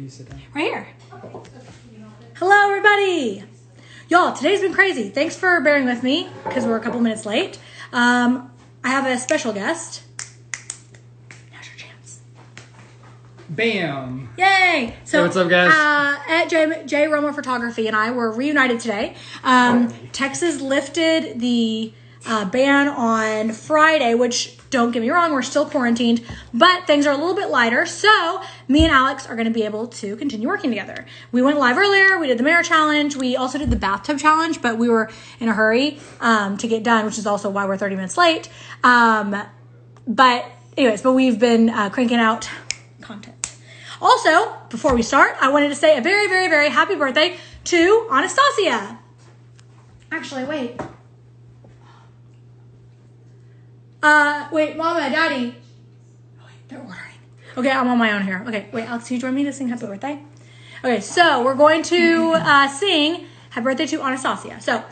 you sit down? Right here. Hello, everybody. Y'all, today's been crazy. Thanks for bearing with me because we're a couple minutes late. I have a special guest. Now's your chance. Bam. Yay. So, hey, what's up, guys? At J. Romo Photography and I were reunited today. Texas lifted the ban on Friday, which, don't get me wrong, we're still quarantined, but things are a little bit lighter. So me and Alex are going to be able to continue working together. We went live earlier. We did the mayor challenge. We also did the bathtub challenge, but we were in a hurry to get done, which is also why we're 30 minutes late. But we've been cranking out content. Also, before we start, I wanted to say a very, very, very happy birthday to Anastasia. Actually, wait. Wait, Mama, Daddy. Oh, wait, they're ordering. Okay, I'm on my own here. Okay, wait, Alex, can you join me to sing happy birthday? Okay, so we're going to sing happy birthday to Anastasia. So,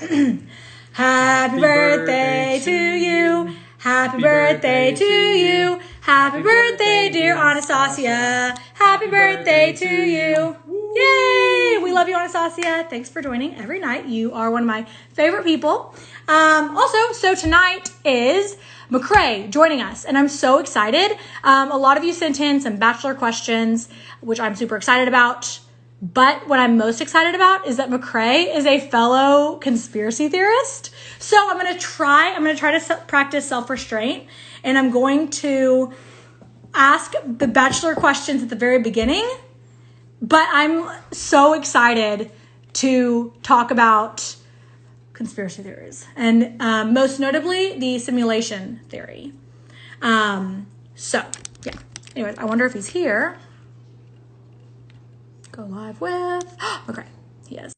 happy birthday to you. Happy birthday to you. Happy birthday, dear Anastasia. Happy birthday to you. Yay! We love you, Anastasia. Thanks for joining every night. You are one of my favorite people. So tonight is Mccrae joining us, and I'm so excited. A lot of you sent in some Bachelor questions, which I'm super excited about. But what I'm most excited about is that Mccrae is a fellow conspiracy theorist. So I'm going to try to practice self-restraint, and I'm going to ask the Bachelor questions at the very beginning. But I'm so excited to talk about conspiracy theories, and most notably the simulation theory. Anyways, I wonder if he's here. Go live with okay, he is.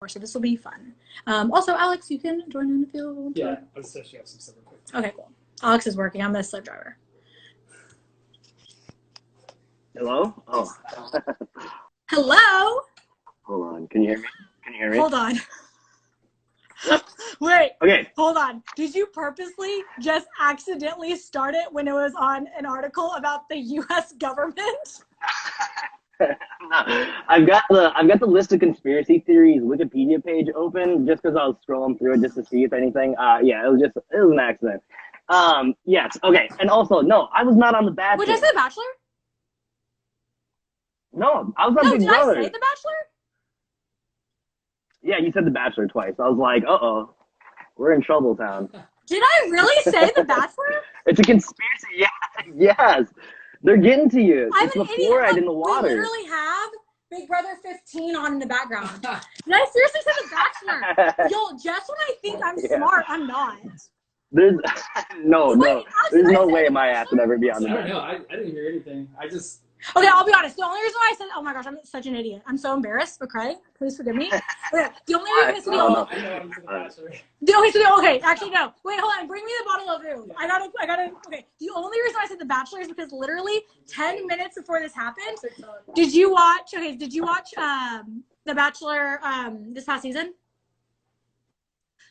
So this will be fun. Also, Alex, you can join in if you want to. Yeah, I'll just actually have some stuff real quick. Okay, cool. Alex is working. I'm the slave driver. Hello? Oh. Hello? Hold on. Can you hear me? Hold on. Wait. Okay. Hold on. Did you purposely just accidentally start it when it was on an article about the U.S. government? No. I've got the list of conspiracy theories Wikipedia page open just because I was scrolling through it just to see if anything. It was an accident. Yes. Okay. And also, no, I was not on The Bachelor. Did I say The Bachelor? No, I was on Big Brother. Did I say The Bachelor? Yeah, you said The Bachelor twice. I was like, uh-oh, we're in trouble town. Did I really say The Bachelor? It's a conspiracy. Yeah, yes. They're getting to you. It's the fluoride in the water. We literally have Big Brother 15 on in the background. Did I seriously say The Bachelor? Yo, just when I think I'm smart, I'm not. There's no. There's no way my ass would ever be on The Bachelor. No, I didn't hear anything. Okay, I'll be honest. The only reason why I said, oh my gosh, I'm such an idiot. I'm so embarrassed, Mccrae. Please forgive me. Okay, the only reason I said, actually, no. Wait, hold on. Bring me the bottle of food. I gotta, okay. The only reason I said The Bachelor is because literally 10 minutes before this happened, did you watch The Bachelor like past season?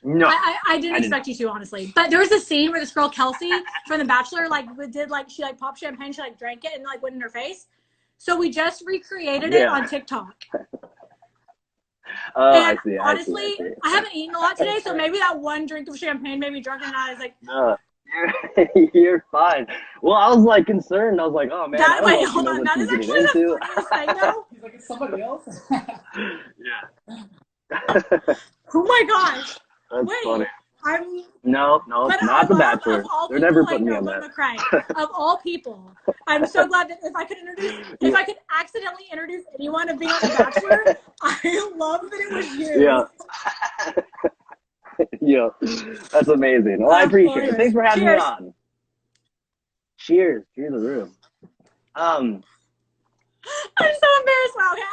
No. I didn't expect you to, honestly. But there was a scene where this girl, Kelsey, from The Bachelor, she popped champagne, she drank it and went in her face. So we just recreated it on TikTok. Oh, and I see. Honestly, I see. I haven't eaten a lot today, so maybe that one drink of champagne made me drunk and I was like... No, you're fine. Well, I was concerned. I was like, oh man, hold on. That is actually the funniest thing, though. He's like, it's somebody else? Yeah. Oh my gosh. That's funny. No, but not The Bachelor. They're never putting me on that. Mccrae, of all people, I'm so glad that if I could accidentally introduce anyone of being on The Bachelor, I love that it was you. Yeah. Yeah, that's amazing. Well, I appreciate it. Thanks for having me on. Cheers. Cheers to the room. I'm so embarrassed. Wow. Okay,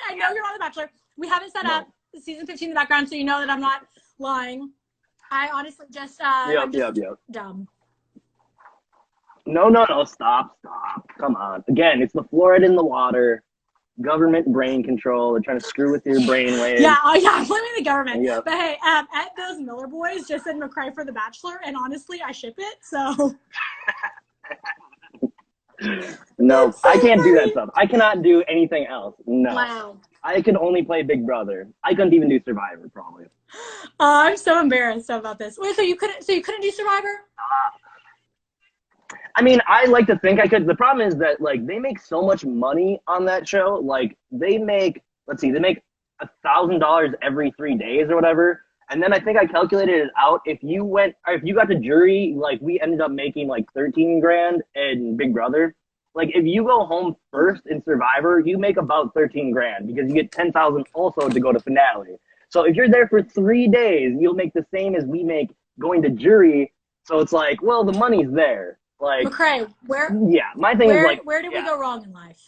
I know you're on The Bachelor. We haven't set up season 15 in the background, so you know that I'm not lying. I honestly just I'm just dumb. No, stop. Come on. Again, it's the fluoride in the water, government brain control. They're trying to screw with your brain waves. I'm blaming the government. Yep. But hey, at those Miller boys just said Mccrae for The Bachelor, and honestly, I ship it, so. No, So I can't do that funny. stuff. I cannot do anything else. No. Wow. I can only play Big Brother. I couldn't even do Survivor, probably. I'm so embarrassed about this. Wait, so you couldn't do Survivor? I mean, I like to think I could. The problem is that like they make so much money on that show. Like they make, let's see, they make $1,000 every 3 days or whatever. And then I think I calculated it out. If you went, or if you got to jury, like we ended up making like 13 grand in Big Brother. Like if you go home first in Survivor, you make about 13 grand because you get 10,000 also to go to finale. So if you're there for 3 days, you'll make the same as we make going to jury. So it's like, well, the money's there. Like, Mccrae, yeah, my thing is like, where did yeah, we go wrong in life?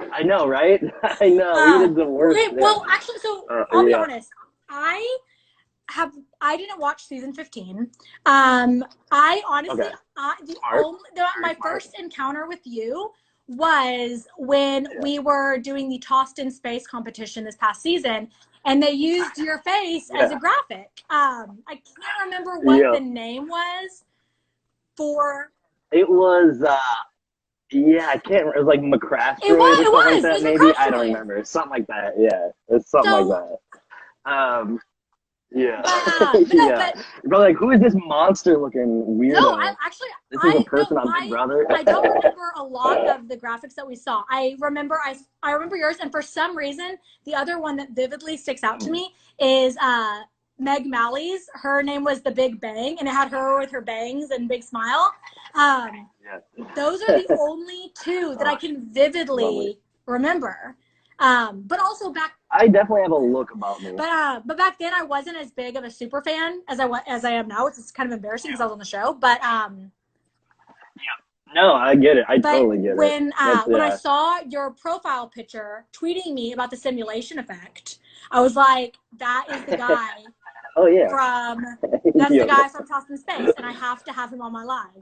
I know, right? I know, we did the worst. Okay, well, actually, so I'll be yeah. honest. I didn't watch season 15. I honestly, Okay. My first encounter with you was when we were doing the Tossed in Space competition this past season, and they used your face as a graphic. I can't remember what the name was for. It was, yeah, I can't remember. It was like Mccrae It was. or something like that, maybe. I don't Mccrae. remember. Something like that. Yeah, it's something like that. Yeah. But like, who is this monster-looking weirdo? No, This is a person on Big Brother. I don't remember a lot of the graphics that we saw. I remember yours, and for some reason, the other one that vividly sticks out to me is Meg Mally's. Her name was The Big Bang, and it had her with her bangs and big smile. Those are the only two that I can vividly remember. But also I definitely have a look about me. But back then I wasn't as big of a super fan as I am now. It's kind of embarrassing because I was on the show. But no, I get it. I totally get it. When I saw your profile picture tweeting me about the simulation effect, I was like, that is the guy. Oh yeah. That's the guy from Tossed in Space, and I have to have him on my live.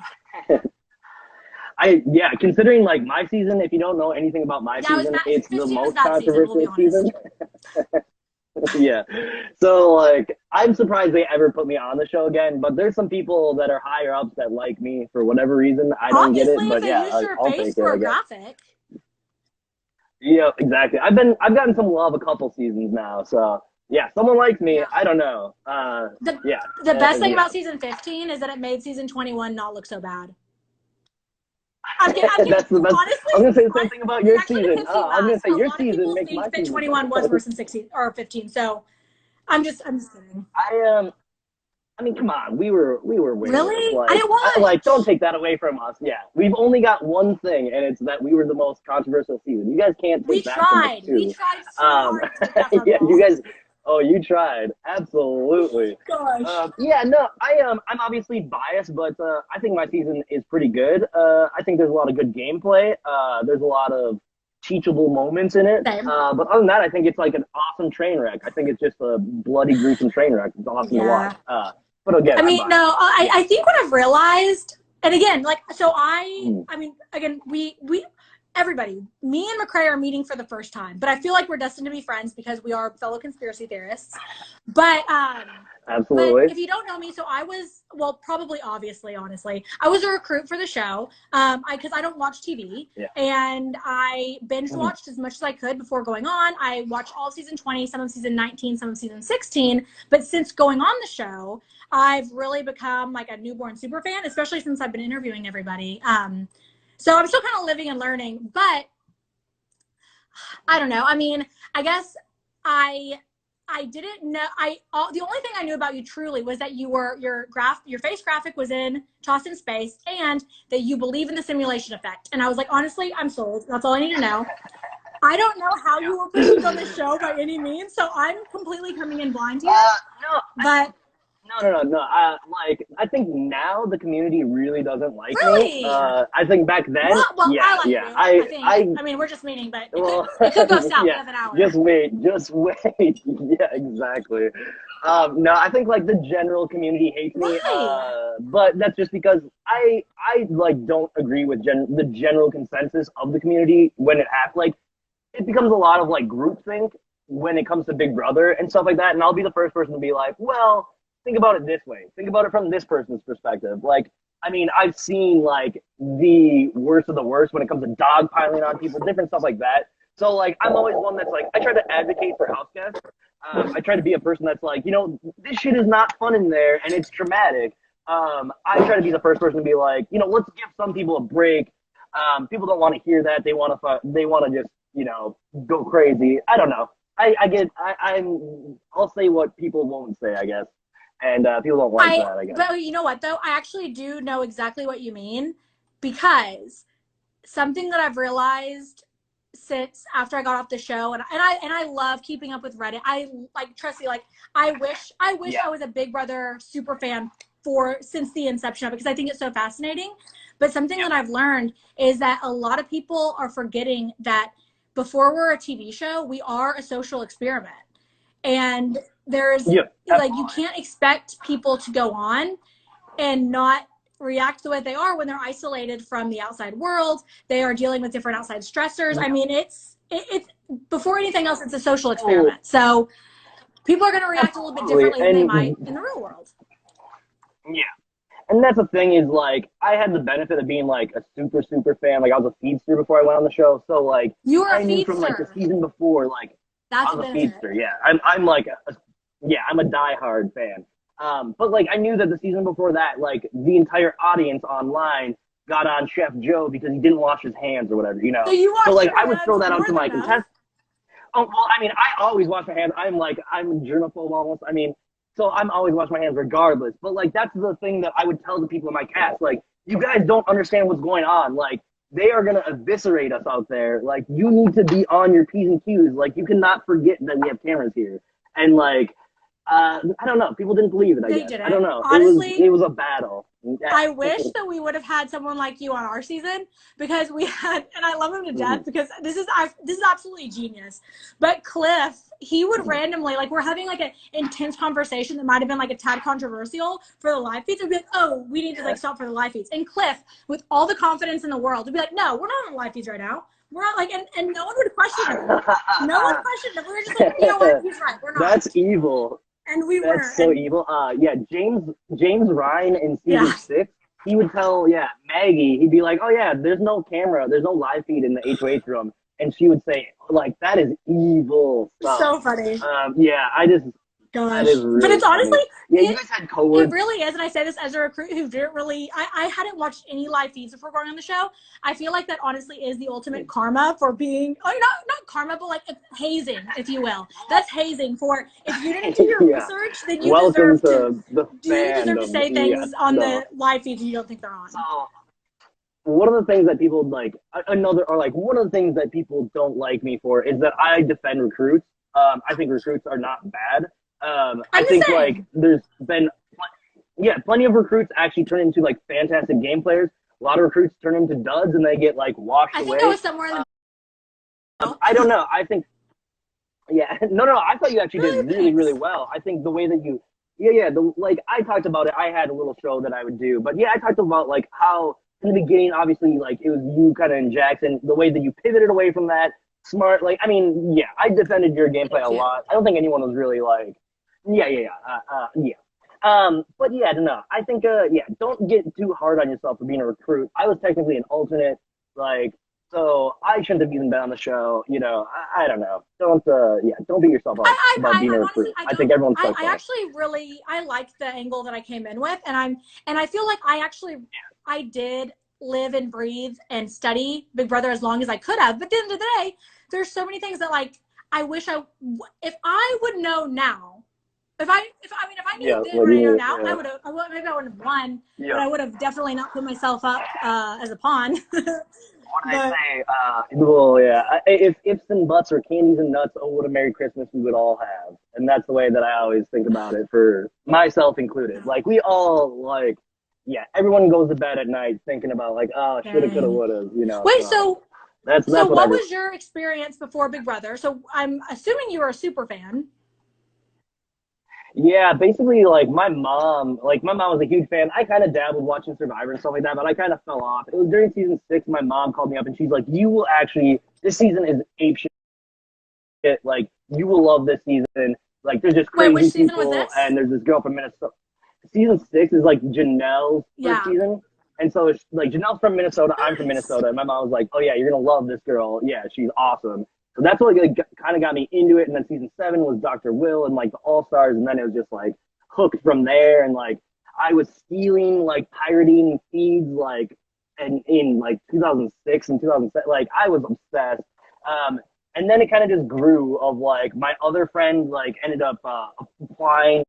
Considering like my season, if you don't know anything about my season, it's the most controversial season. Yeah. So like I'm surprised they ever put me on the show again, but there's some people that are higher ups that like me for whatever reason. I don't get it, but yeah, I'll take it. Graphic. Yeah, exactly. I've gotten some love a couple seasons now, so yeah, someone likes me. Yeah. I don't know. The best thing about season 15 is that it made season 21 not look so bad. That's the best. Honestly, I was gonna say the same thing about your season. I was gonna say your season makes my season. 21 was worse than 16 or 15. So, I'm just kidding. I mean, come on, we were winning. Really? Like, I didn't watch. Like, don't take that away from us. Yeah, we've only got one thing, and it's that we were the most controversial season. You guys can't take that from us too. We tried so hard to get that yeah, you guys. Oh, you tried. Absolutely. Gosh. Yeah, no, I'm obviously biased, but I think my season is pretty good. I think there's a lot of good gameplay. There's a lot of teachable moments in it. But other than that, I think it's like an awesome train wreck. I think it's just a bloody, gruesome train wreck. It's awesome to watch. But again, I think what I've realized, and again, like, so everybody, me and Mccrae are meeting for the first time, but I feel like we're destined to be friends because we are fellow conspiracy theorists. But absolutely. But if you don't know me, so I was, obviously, honestly, I was a recruit for the show because I don't watch TV, and I binge watched as much as I could before going on. I watched all season 20, some of season 19, some of season 16. But since going on the show, I've really become like a newborn super fan, especially since I've been interviewing everybody. So I'm still kind of living and learning, but I don't know. I mean, I guess I didn't know. The only thing I knew about you truly was that your face graphic was in Tossed in Space, and that you believe in the simulation effect. And I was like, honestly, I'm sold. That's all I need to know. I don't know how you were perceived on the show by any means, so I'm completely coming in blind here. No. I think now the community really doesn't like me. I think back then, I like you. I mean, we're just meeting, but it could go south in an hour. Just wait. Yeah, exactly. No, I think like the general community hates me. But that's just because I like don't agree with the general consensus of the community when it happens. Like, it becomes a lot of like groupthink when it comes to Big Brother and stuff like that. And I'll be the first person to be like, well, think about it this way. Think about it from this person's perspective. Like, I mean, I've seen like the worst of the worst when it comes to dogpiling on people, different stuff like that. So like, I'm always one that's like, I try to advocate for house guests. I try to be a person that's like, this shit is not fun in there and it's traumatic. I try to be the first person to be like, let's give some people a break. People don't want to hear that. They want to just, go crazy. I don't know. I'll say what people won't say, I guess. And people don't like that, I guess. But you know what, though? I actually do know exactly what you mean, because something that I've realized since after I got off the show, and I love keeping up with Reddit. I like, Tressie, like, I wish I was a Big Brother super fan since the inception of it, because I think it's so fascinating. But something that I've learned is that a lot of people are forgetting that before we're a TV show, we are a social experiment. And there's like, you can't expect people to go on and not react the way they are when they're isolated from the outside world. They are dealing with different outside stressors. I mean, it's before anything else, it's a social experiment. So people are going to react a little bit differently than they might in the real world. Yeah. And that's the thing is, like, I had the benefit of being, like, a super, super fan. Like, I was a feedster before I went on the show. So, like, you were a I knew feedster from, like, the season before, like, that's I was a feedster, yeah. I'm like, I'm a diehard fan. But, like, I knew that the season before that, like, the entire audience online got on Chef Joe because he didn't wash his hands or whatever, So, like, I would throw that out to my contestants. Oh, well, I mean, I always wash my hands. I'm a germaphobe almost. I mean, so I'm always washing my hands regardless. But, like, that's the thing that I would tell the people in my cast. Like, you guys don't understand what's going on. Like, they are going to eviscerate us out there. Like, you need to be on your P's and Q's. Like, you cannot forget that we have cameras here. And, like, I don't know. People didn't believe it, I guess. I don't know. Honestly, it was a battle. I wish that we would have had someone like you on our season, because we had, and I love him to death, because this is absolutely genius. But Cliff, he would randomly, like, we're having like an intense conversation that might have been like a tad controversial for the live feeds. It would be like, oh, we need to like stop for the live feeds. And Cliff, with all the confidence in the world, would be like, no, we're not on the live feeds right now. We're not, like, and no one would question it. No one questioned it. We were just like, you know what, he's right. We're not. That's evil. And we were. That's so evil. James Ryan in season 6, he would tell, Maggie, he'd be like, oh yeah, there's no camera, there's no live feed in the HOH room. And she would say, like, that is evil stuff. So funny. Gosh. Really but it's honestly, you guys had coworkers. It really is, and I say this as a recruit who didn't really, I hadn't watched any live feeds before going on the show. I feel like that honestly is the ultimate karma for being, not karma, but like hazing, if you will. That's hazing for, if you didn't do your research, then you deserve to say things on the live feeds you don't think they're on. One of the things that people one of the things that people don't like me for is that I defend recruits. I think recruits are not bad. I think like there's been plenty of recruits actually turn into like fantastic game players. A lot of recruits turn into duds and they get like washed away. I think I was somewhere in the I don't know. I think no, I thought you actually did really, really well. I think the way that you I talked about it. I had a little show that I would do, but I talked about like how in the beginning, obviously, like it was you kind of and Jackson, the way that you pivoted away from that. Smart, like, I mean, I defended your gameplay a lot. I don't think anyone was really like, but I don't know. I think, don't get too hard on yourself for being a recruit. I was technically an alternate, like, so I shouldn't have even been on the show. I don't know. Don't beat yourself up about being a recruit. I think everyone's I actually really, I liked the angle that I came in with, and I feel like I did live and breathe and study Big Brother as long as I could have. But at the end of the day, there's so many things that like I wish if I would know now, if I knew then what I know now, I would have maybe I wouldn't have won, but I would have definitely not put myself up as a pawn. What do they say? If ifs and buts or candies and nuts, oh, what a Merry Christmas we would all have. And that's the way that I always think about it, for myself included. Like, we all, like, everyone goes to bed at night thinking about, like, oh, shoulda, coulda, woulda, Wait, so that's what was your experience before Big Brother? So I'm assuming you were a super fan. Yeah, basically, like, my mom was a huge fan. I kind of dabbled watching Survivor and stuff like that, but I kind of fell off. It was during season 6, my mom called me up and she's like, this season is ape shit. Like, you will love this season. Like, there's just crazy which season people, was this? and there's this girl from Minnesota. Season 6 is like Janelle's first season. And so it's like Janelle's from Minnesota, I'm from Minnesota, and my mom was like, "Oh yeah, you're gonna love this girl. Yeah, she's awesome." So that's what like, kind of got me into it. And then season 7 was Dr. Will and like the All Stars, and then it was just like hooked from there. And like I was stealing, like pirating feeds, like and in like 2006 and 2007, like I was obsessed. And then it kind of just grew of like my other friend like ended up applying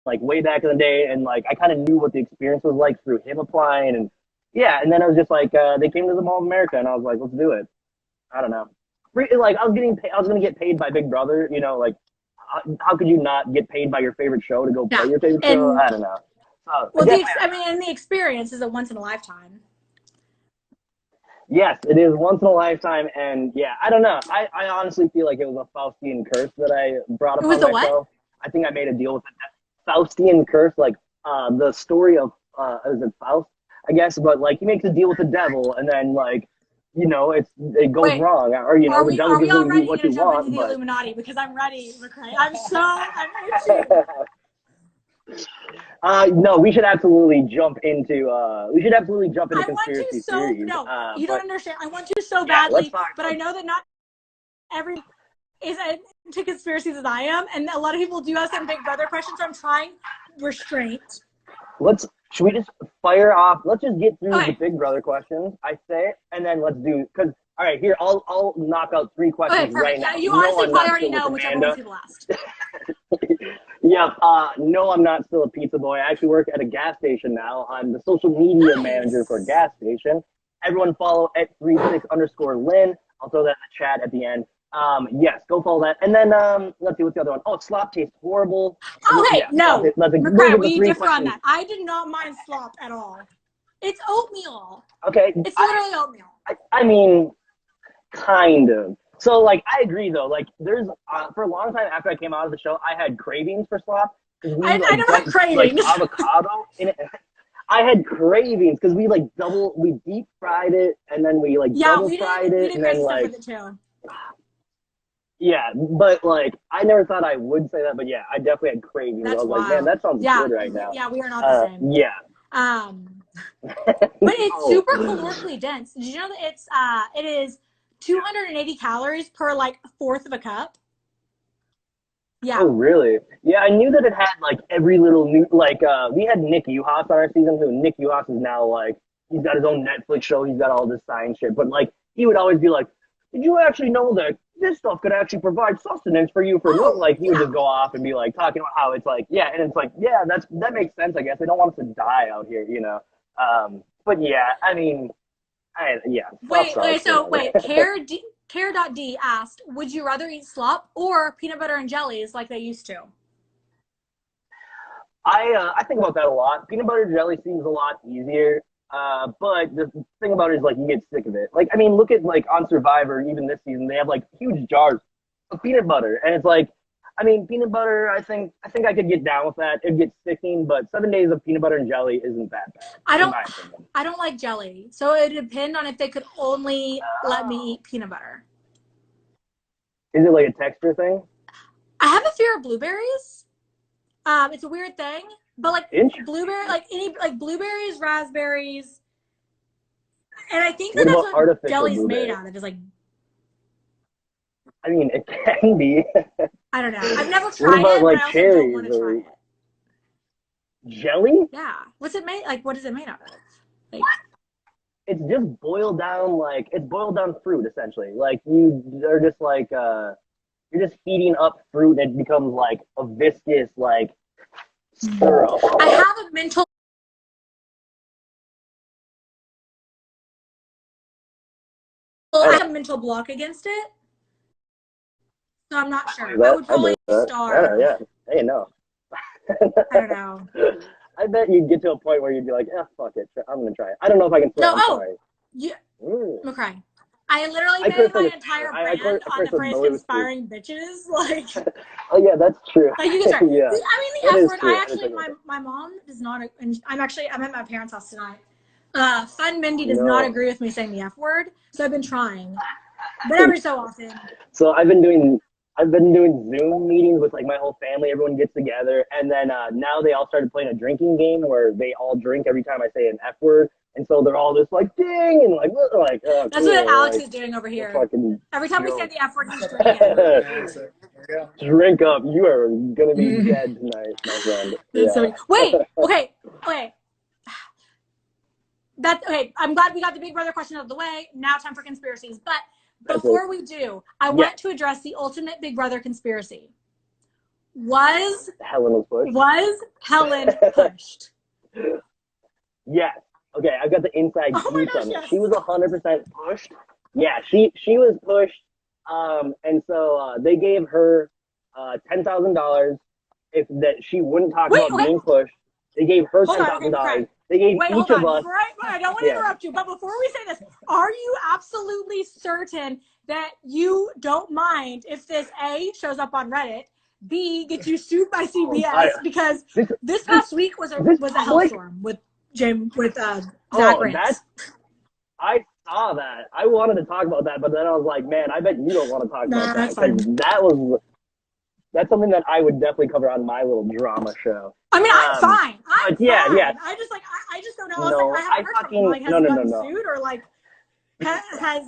like way back in the day, and like I kind of knew what the experience was like through him applying, and yeah, and then I was just like they came to the Mall of America, and I was like, let's do it. I don't know, like I was gonna get paid by Big Brother, you know, like how could you not get paid by your favorite show to go play your favorite show? I don't know. Well, and the experience is a once in a lifetime. Yes, it is once in a lifetime, and yeah, I don't know. I honestly feel like it was a Faustian curse that I brought upon myself. I think I made a deal with it. Faustian curse, like the story of is it Faust, I guess, but like he makes a deal with the devil, and then like you know it goes wrong, or you know the devil gives you what you want. The Illuminati, because I'm ready, Mccrae. I'm itchy. No, we should absolutely jump into conspiracy theories. No, you don't understand. I want to so badly, but I know that not every is into conspiracies as I am, and a lot of people do have some Big Brother questions. So I'm trying restraint. Should we just fire off? Let's just get through the Big Brother questions, I say, and then let's do because. All right, here I'll knock out 3 questions right now. You honestly probably already know whichever one people asked. Yeah, no, I'm not still a pizza boy. I actually work at a gas station now. I'm the social media manager for a gas station. Everyone follow @36_Lynn. I'll throw that in the chat at the end. Yes, go follow that. And then let's see what's the other one. Oh, slop tastes horrible. Okay, yeah, no. Mccrae, we differ on that. I did not mind slop at all. It's oatmeal. Okay. It's literally oatmeal. I mean, kind of. So, like, I agree, though. Like, there's, for a long time after I came out of the show, I had cravings for slop. I never had cravings. Like, avocado in it. I had cravings because we deep fried it, and then we, double fried it, and then, like... With it too. Yeah, but, like, I never thought I would say that, but, yeah, I definitely had cravings. I was like, man, that sounds good right now. Yeah, we are not the same. Yeah. But it's super calorically dense. Did you know that it is 280 calories per fourth of a cup? Yeah. Oh, really? Yeah, I knew that it had every little new we had Nick Uhas on our season too. Nick Uhas is now he's got his own Netflix show. He's got all this science shit. But he would always be like, "Did you actually know that this stuff could actually provide sustenance for you for he would just go off and be talking about how it's and it's that makes sense. I guess they don't want us to die out here, you know. But yeah, I mean, Wait, Care.D asked, would you rather eat slop or peanut butter and jellies like they used to? I think about that a lot. Peanut butter and jelly seems a lot easier. But the thing about it is you get sick of it. I mean, look at on Survivor, even this season, they have huge jars of peanut butter, and it's I mean, peanut butter, I think I could get down with that. It'd get sticking, but 7 days of peanut butter and jelly isn't that bad. I don't like jelly, so it would depend on if they could only let me eat peanut butter. Is it a texture thing? I have a fear of blueberries. It's a weird thing, but blueberries, raspberries, and I think that's what jelly's made out of. Is I mean, it can be. I don't know. I've never tried it, but I also don't want to try it. Jelly? Yeah. What's it made? What is it made out of? It's just boiled down, it's boiled down fruit, essentially. They're just you're just heating up fruit and it becomes a viscous, syrup. I have a mental block against it. So I'm not sure. I would probably starve. Yeah. Hey, no. I don't know. I bet you'd get to a point where you'd be like, fuck it. I'm going to try it. I don't know if I can play it. Yeah. Mccrae. I literally made my entire brand on the phrase "conspiring bitches." Oh yeah, that's true. You can start. Yeah. I mean, the F word. I actually, my mom does not. And I'm at my parents' house tonight. Fun Mindy does not agree with me saying the F word, so I've been trying, but every so often. So I've been doing Zoom meetings with my whole family. Everyone gets together, and then now they all started playing a drinking game where they all drink every time I say an F word. And so they're all just like, ding, and like, oh, That's cool, what Alex like, is doing over here. fucking Every time we say joke. the F word, he's drinking. Yeah, so, there we go. Drink up. You are going to be dead tonight, my friend. That's Yeah. so wait, okay. Okay, I'm glad we got the Big Brother question out of the way. Now time for conspiracies. But before we do, I want to address the ultimate Big Brother conspiracy. Was Helen was Helen pushed? Yes. Okay, I've got the inside scoop on it. Yes. She was 100% pushed. Yeah, she was pushed. And so they gave her $10,000 if that she wouldn't talk about being pushed. They gave her $10,000. They gave each of us. I don't want to interrupt you, but before we say this, are you absolutely certain that you don't mind if this A shows up on Reddit, B gets you sued by CBS because this past week was a hellstorm with Zach Rance. I saw that. I wanted to talk about that, but then I was like, man, I bet you don't want to talk about that because that's something that I would definitely cover on my little drama show. I mean, I'm fine. Yeah. I just don't know. No, I haven't heard from him. Like, has he gotten sued or like has?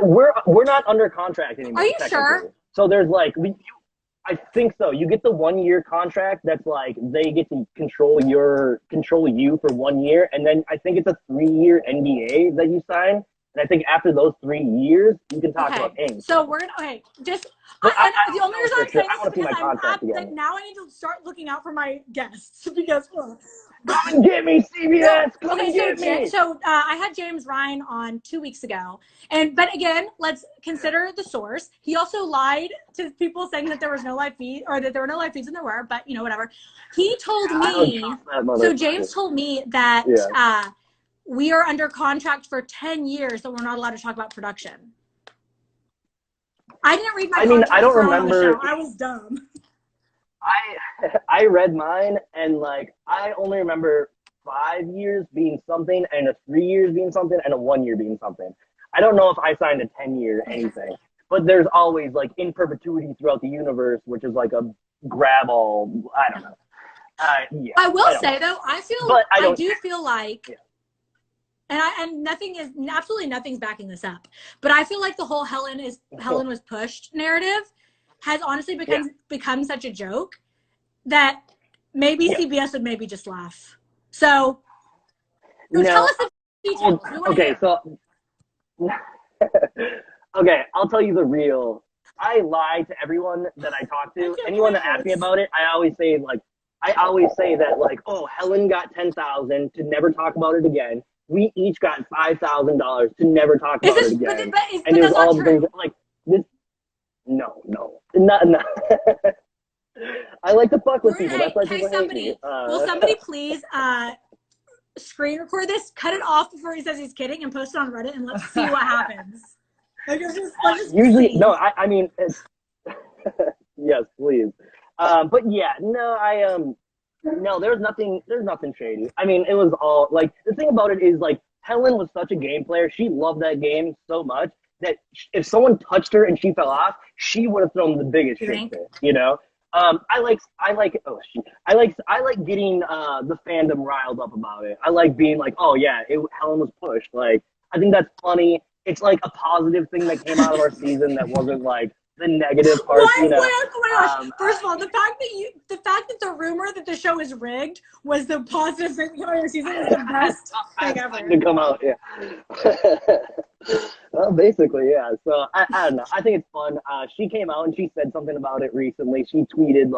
We're not under contract anymore. Are you sure? So there's like I think so. You get the 1 year contract that's like they get to control you for 1 year, and then I think it's a 3-year NDA that you sign. And I think after those 3 years, you can talk about anything. So we're gonna the only reason I'm saying this is because now I need to start looking out for my guests because. Come and get me, CBS. Come and get me. So I had James Ryan on 2 weeks ago, but again, let's consider the source. He also lied to people saying that there was no live feed or that there were no live feeds, and there were, but whatever. He told me. So James told me that we are under contract for 10 years, that we're not allowed to talk about production. I didn't read my contract. I don't remember. I was dumb. I read mine, and like I only remember 5 years being something, and a 3 years being something, and a 1 year being something. I don't know if I signed a 10-year anything, but there's always like in perpetuity throughout the universe, which is like a grab all. I don't know. I will say though, I do feel like, and absolutely nothing's backing this up, but I feel like the whole Helen was pushed narrative has honestly become such a joke that maybe CBS would maybe just laugh. So tell us the details. Okay, I'll tell you the real. I lie to everyone that I talk to. Anyone that asks me about it, I always say that like, oh, Helen got $10,000 to never talk about it again. We each got $5,000 to never talk about it again. And there's all the things like this. No. Not. I like to fuck with people. That's why people hate me. Will somebody please screen record this, cut it off before he says he's kidding, and post it on Reddit, and let's see what happens. Let's just usually see. no. I mean, it's yes, please. But yeah, no. No, there's nothing shady. I mean, it was all like the thing about it is like Helen was such a game player. She loved that game so much that if someone touched her and she fell off, she would have thrown the biggest shit fit, I like getting the fandom riled up about it. I like being like, oh yeah, Helen was pushed. Like, I think that's funny. It's like a positive thing that came out of our season that wasn't like the negative part. Oh my gosh! First of all, the fact that the rumor that the show is rigged was the positive thing coming out of your season is the best thing ever. To come out, yeah. Well, basically, yeah. So I don't know. I think it's fun. She came out and she said something about it recently. She tweeted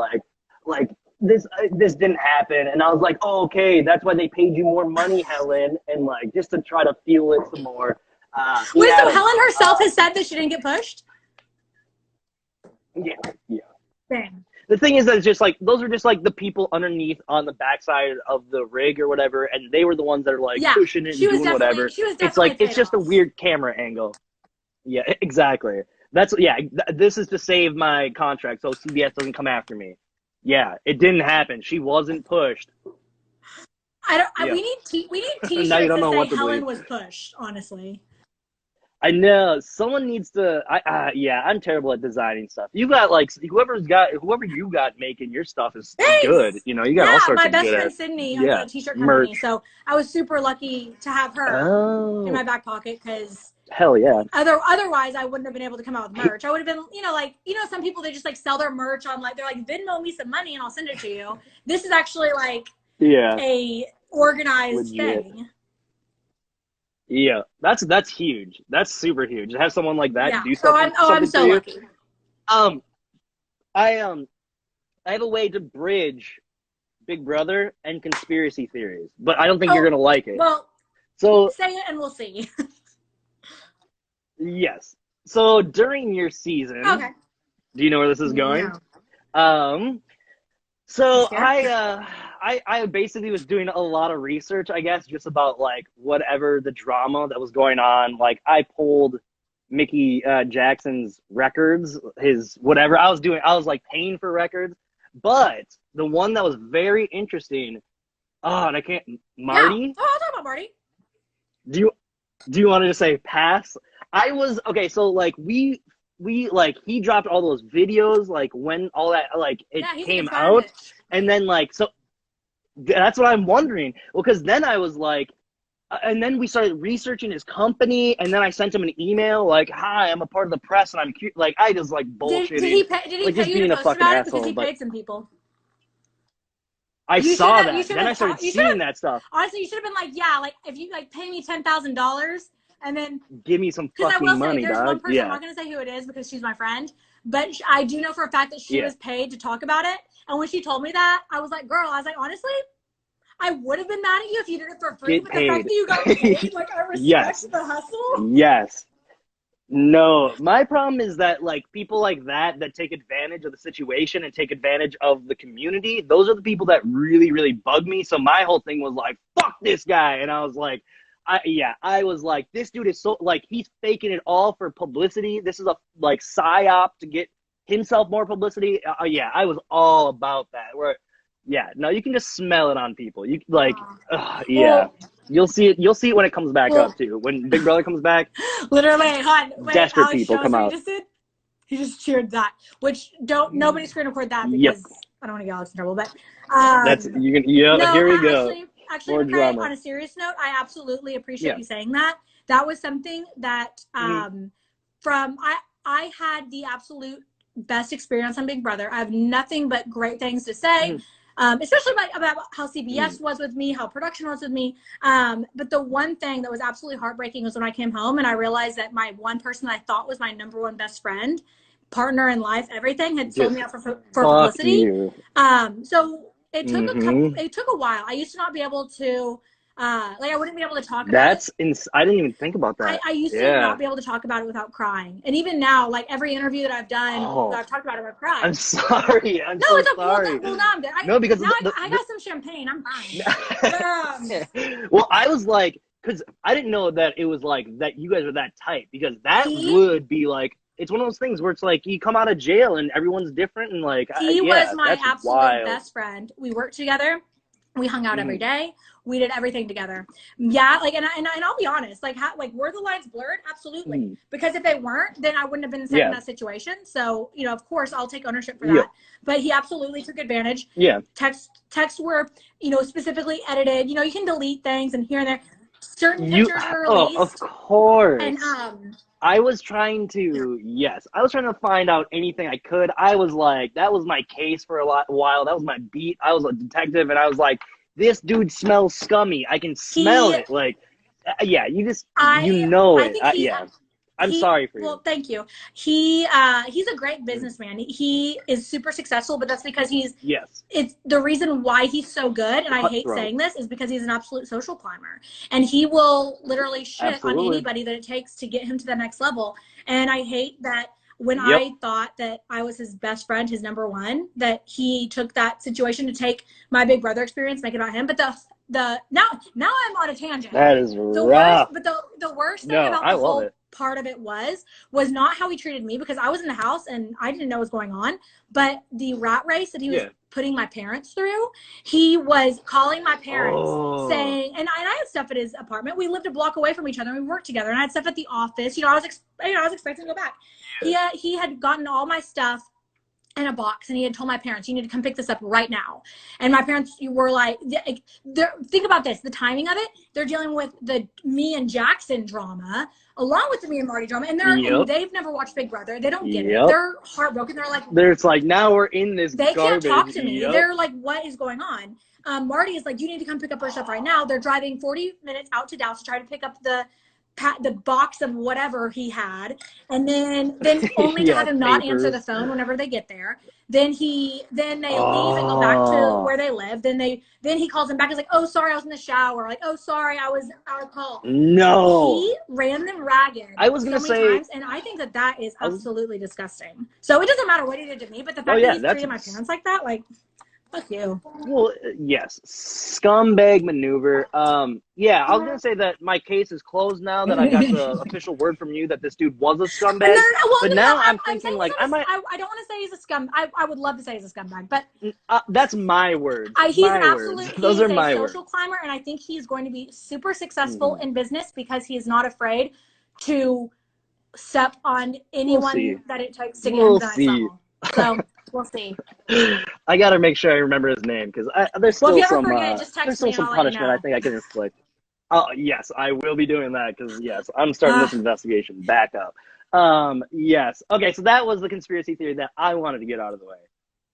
like this didn't happen, and I was like, oh, okay, that's why they paid you more money, Helen, and like just to try to fuel it some more. Wait, so Helen herself has said that she didn't get pushed? Yeah. Dang. The thing is that it's just like those are just like the people underneath on the backside of the rig or whatever, and they were the ones that are like pushing it and doing whatever. It's like it's just a weird camera angle. Yeah, exactly. This is to save my contract so CBS doesn't come after me. Yeah, it didn't happen. She wasn't pushed. We need t-shirts that say Helen was pushed, honestly. I know someone needs to. Yeah, I'm terrible at designing stuff. You got like whoever you got making your stuff is good. Thanks. You know, you got all Yeah, sorts my of best good friend at Sydney owns a t-shirt company, merch. so I was super lucky to have her in my Oh, back pocket because hell yeah. otherwise I wouldn't have been able to come out with merch. I would have been, some people, they just like sell their merch on, like, they're like, Venmo me some money and I'll send it to you. This is actually like Yeah, a organized legit. thing. Yeah, that's huge. That's super huge. To have someone like that Yeah. do something I'm so for you. lucky. I have a way to bridge Big Brother and conspiracy theories, but I don't think you're gonna like it. Well, So say it and we'll see. yes. So during your season, Okay. do you know where this is going? No. So I'm I basically was doing a lot of research, I guess, just about like whatever the drama that was going on. Like I pulled Mickey Jackson's records, his whatever. I was like paying for records, but the one that was very interesting. Oh, and I can't. Marty. Yeah. Oh, I'll talk about Marty. Do you want to just say pass? I was okay. So like we like he dropped all those videos like when all that like it came out, and then like so that's what I'm wondering. Well, because then I was like, and then we started researching his company, and then I sent him an email like, "Hi, I'm a part of the press, and I'm cute." Like I just like bullshitting. Did he pay just you being to a post fucking about it? asshole? Because he But paid some people. I saw that. Then I started seeing that stuff. Honestly, you should have been like, yeah, like if you like pay me $10,000 and then give me some because I fucking will money, say there's dog. one person, I'm not gonna say who it is because she's my friend, but I do know for a fact that she was paid to talk about it. And when she told me that, I was like, girl, honestly, I would have been mad at you if you did it for free. But the fact that you got paid, like, I respect the hustle. Yes. No, my problem is that like people like that take advantage of the situation and take advantage of the community. Those are the people that really, really bug me. So my whole thing was like, fuck this guy. And I was like, I was like, this dude is so like he's faking it all for publicity. This is a like psyop to get himself more publicity. Yeah, I was all about that. No, you can just smell it on people. You like, yeah. You'll see it. You'll see it when it comes back up too. When Big Brother comes back, literally, desperate Alex people come out. He just cheered that. Which nobody screen record that because I don't want to get Alex in trouble. But here we go. Actually, Mccrae, on a serious note, I absolutely appreciate you saying that. That was something that I had the absolute best experience on Big Brother. I have nothing but great things to say. Especially about how CBS was with me, how production was with me. But the one thing that was absolutely heartbreaking was when I came home and I realized that my one person I thought was my number one best friend, partner in life, everything, had sold me out for publicity. So it took a while. I used to not be able to, I wouldn't be able to talk about it. I didn't even think about that. I used to not be able to talk about it without crying. And even now, like every interview that I've done, that I've talked about it, I've cried. I'm sorry. Sorry. Well, no, I'm good. Because I got some champagne. I'm fine. Well, I was like, because I didn't know that it was like that you guys were that tight, because that would be like, it's one of those things where it's like you come out of jail and everyone's different and like he was my absolute best friend. We worked together. We hung out every day. We did everything together. Yeah, like, and I'll be honest, like, were the lines blurred? Absolutely. Because if they weren't, then I wouldn't have been in that situation. So, of course, I'll take ownership for that. But he absolutely took advantage. Yeah. Texts were, specifically edited. You can delete things and here and there. Certain pictures were released. Oh, of course. And I was trying to find out anything I could. I was like, that was my case for a while. That was my beat. I was a detective, and I was like, this dude smells scummy. I can smell it. Like, I'm sorry for you. Well, thank you. He's a great businessman. He is super successful, but that's because it's the reason why he's so good. And I hate saying this is because he's an absolute social climber, and he will literally shit on anybody that it takes to get him to the next level. And I hate that when I thought that I was his best friend, his number one, that he took that situation to take my Big Brother experience, make it about him. But now I'm on a tangent. That is rough. The worst thing about the whole part of it was not how he treated me, because I was in the house and I didn't know what was going on, but the rat race that he was putting my parents through, he was calling my parents saying, and I had stuff at his apartment. We lived a block away from each other and we worked together, and I had stuff at the office. I was expecting to go back. He had gotten all my stuff in a box, and he had told my parents, you need to come pick this up right now. And my parents were like, think about this, the timing of it. They're dealing with the me and Jackson drama along with the me and Marty drama, and they've never watched Big Brother. They don't get it. They're heartbroken. It's like, now we're in this they garbage. Can't talk to me. They're like, what is going on? Marty is like, you need to come pick up our stuff right now. They're driving 40 minutes out to Dallas to try to pick up the box of whatever he had, and then only to have him not answer the phone whenever they get there. Then they leave and go back to where they live. Then he calls him back. He's like, oh, sorry, I was in the shower. Like, oh, sorry, I was out of call. No. He ran them ragged. I was going to say. Times, and I think that is absolutely disgusting. So it doesn't matter what he did to me, but the fact that he's treated my parents like that, like, fuck you. Well, yes. Scumbag maneuver. I was going to say that my case is closed now that I got the official word from you that this dude was a scumbag. I'm thinking, like, I don't want to say he's a scum. I would love to say he's a scumbag, but that's my word. He's an absolute. Those are my social climber, and I think he's going to be super successful in business because he is not afraid to step on anyone that it takes to get him to the next level. So we'll see. I gotta make sure I remember his name because there's still some punishment I think I can inflict. Oh yes, I will be doing that because I'm starting this investigation back up. Yes. Okay, so that was the conspiracy theory that I wanted to get out of the way.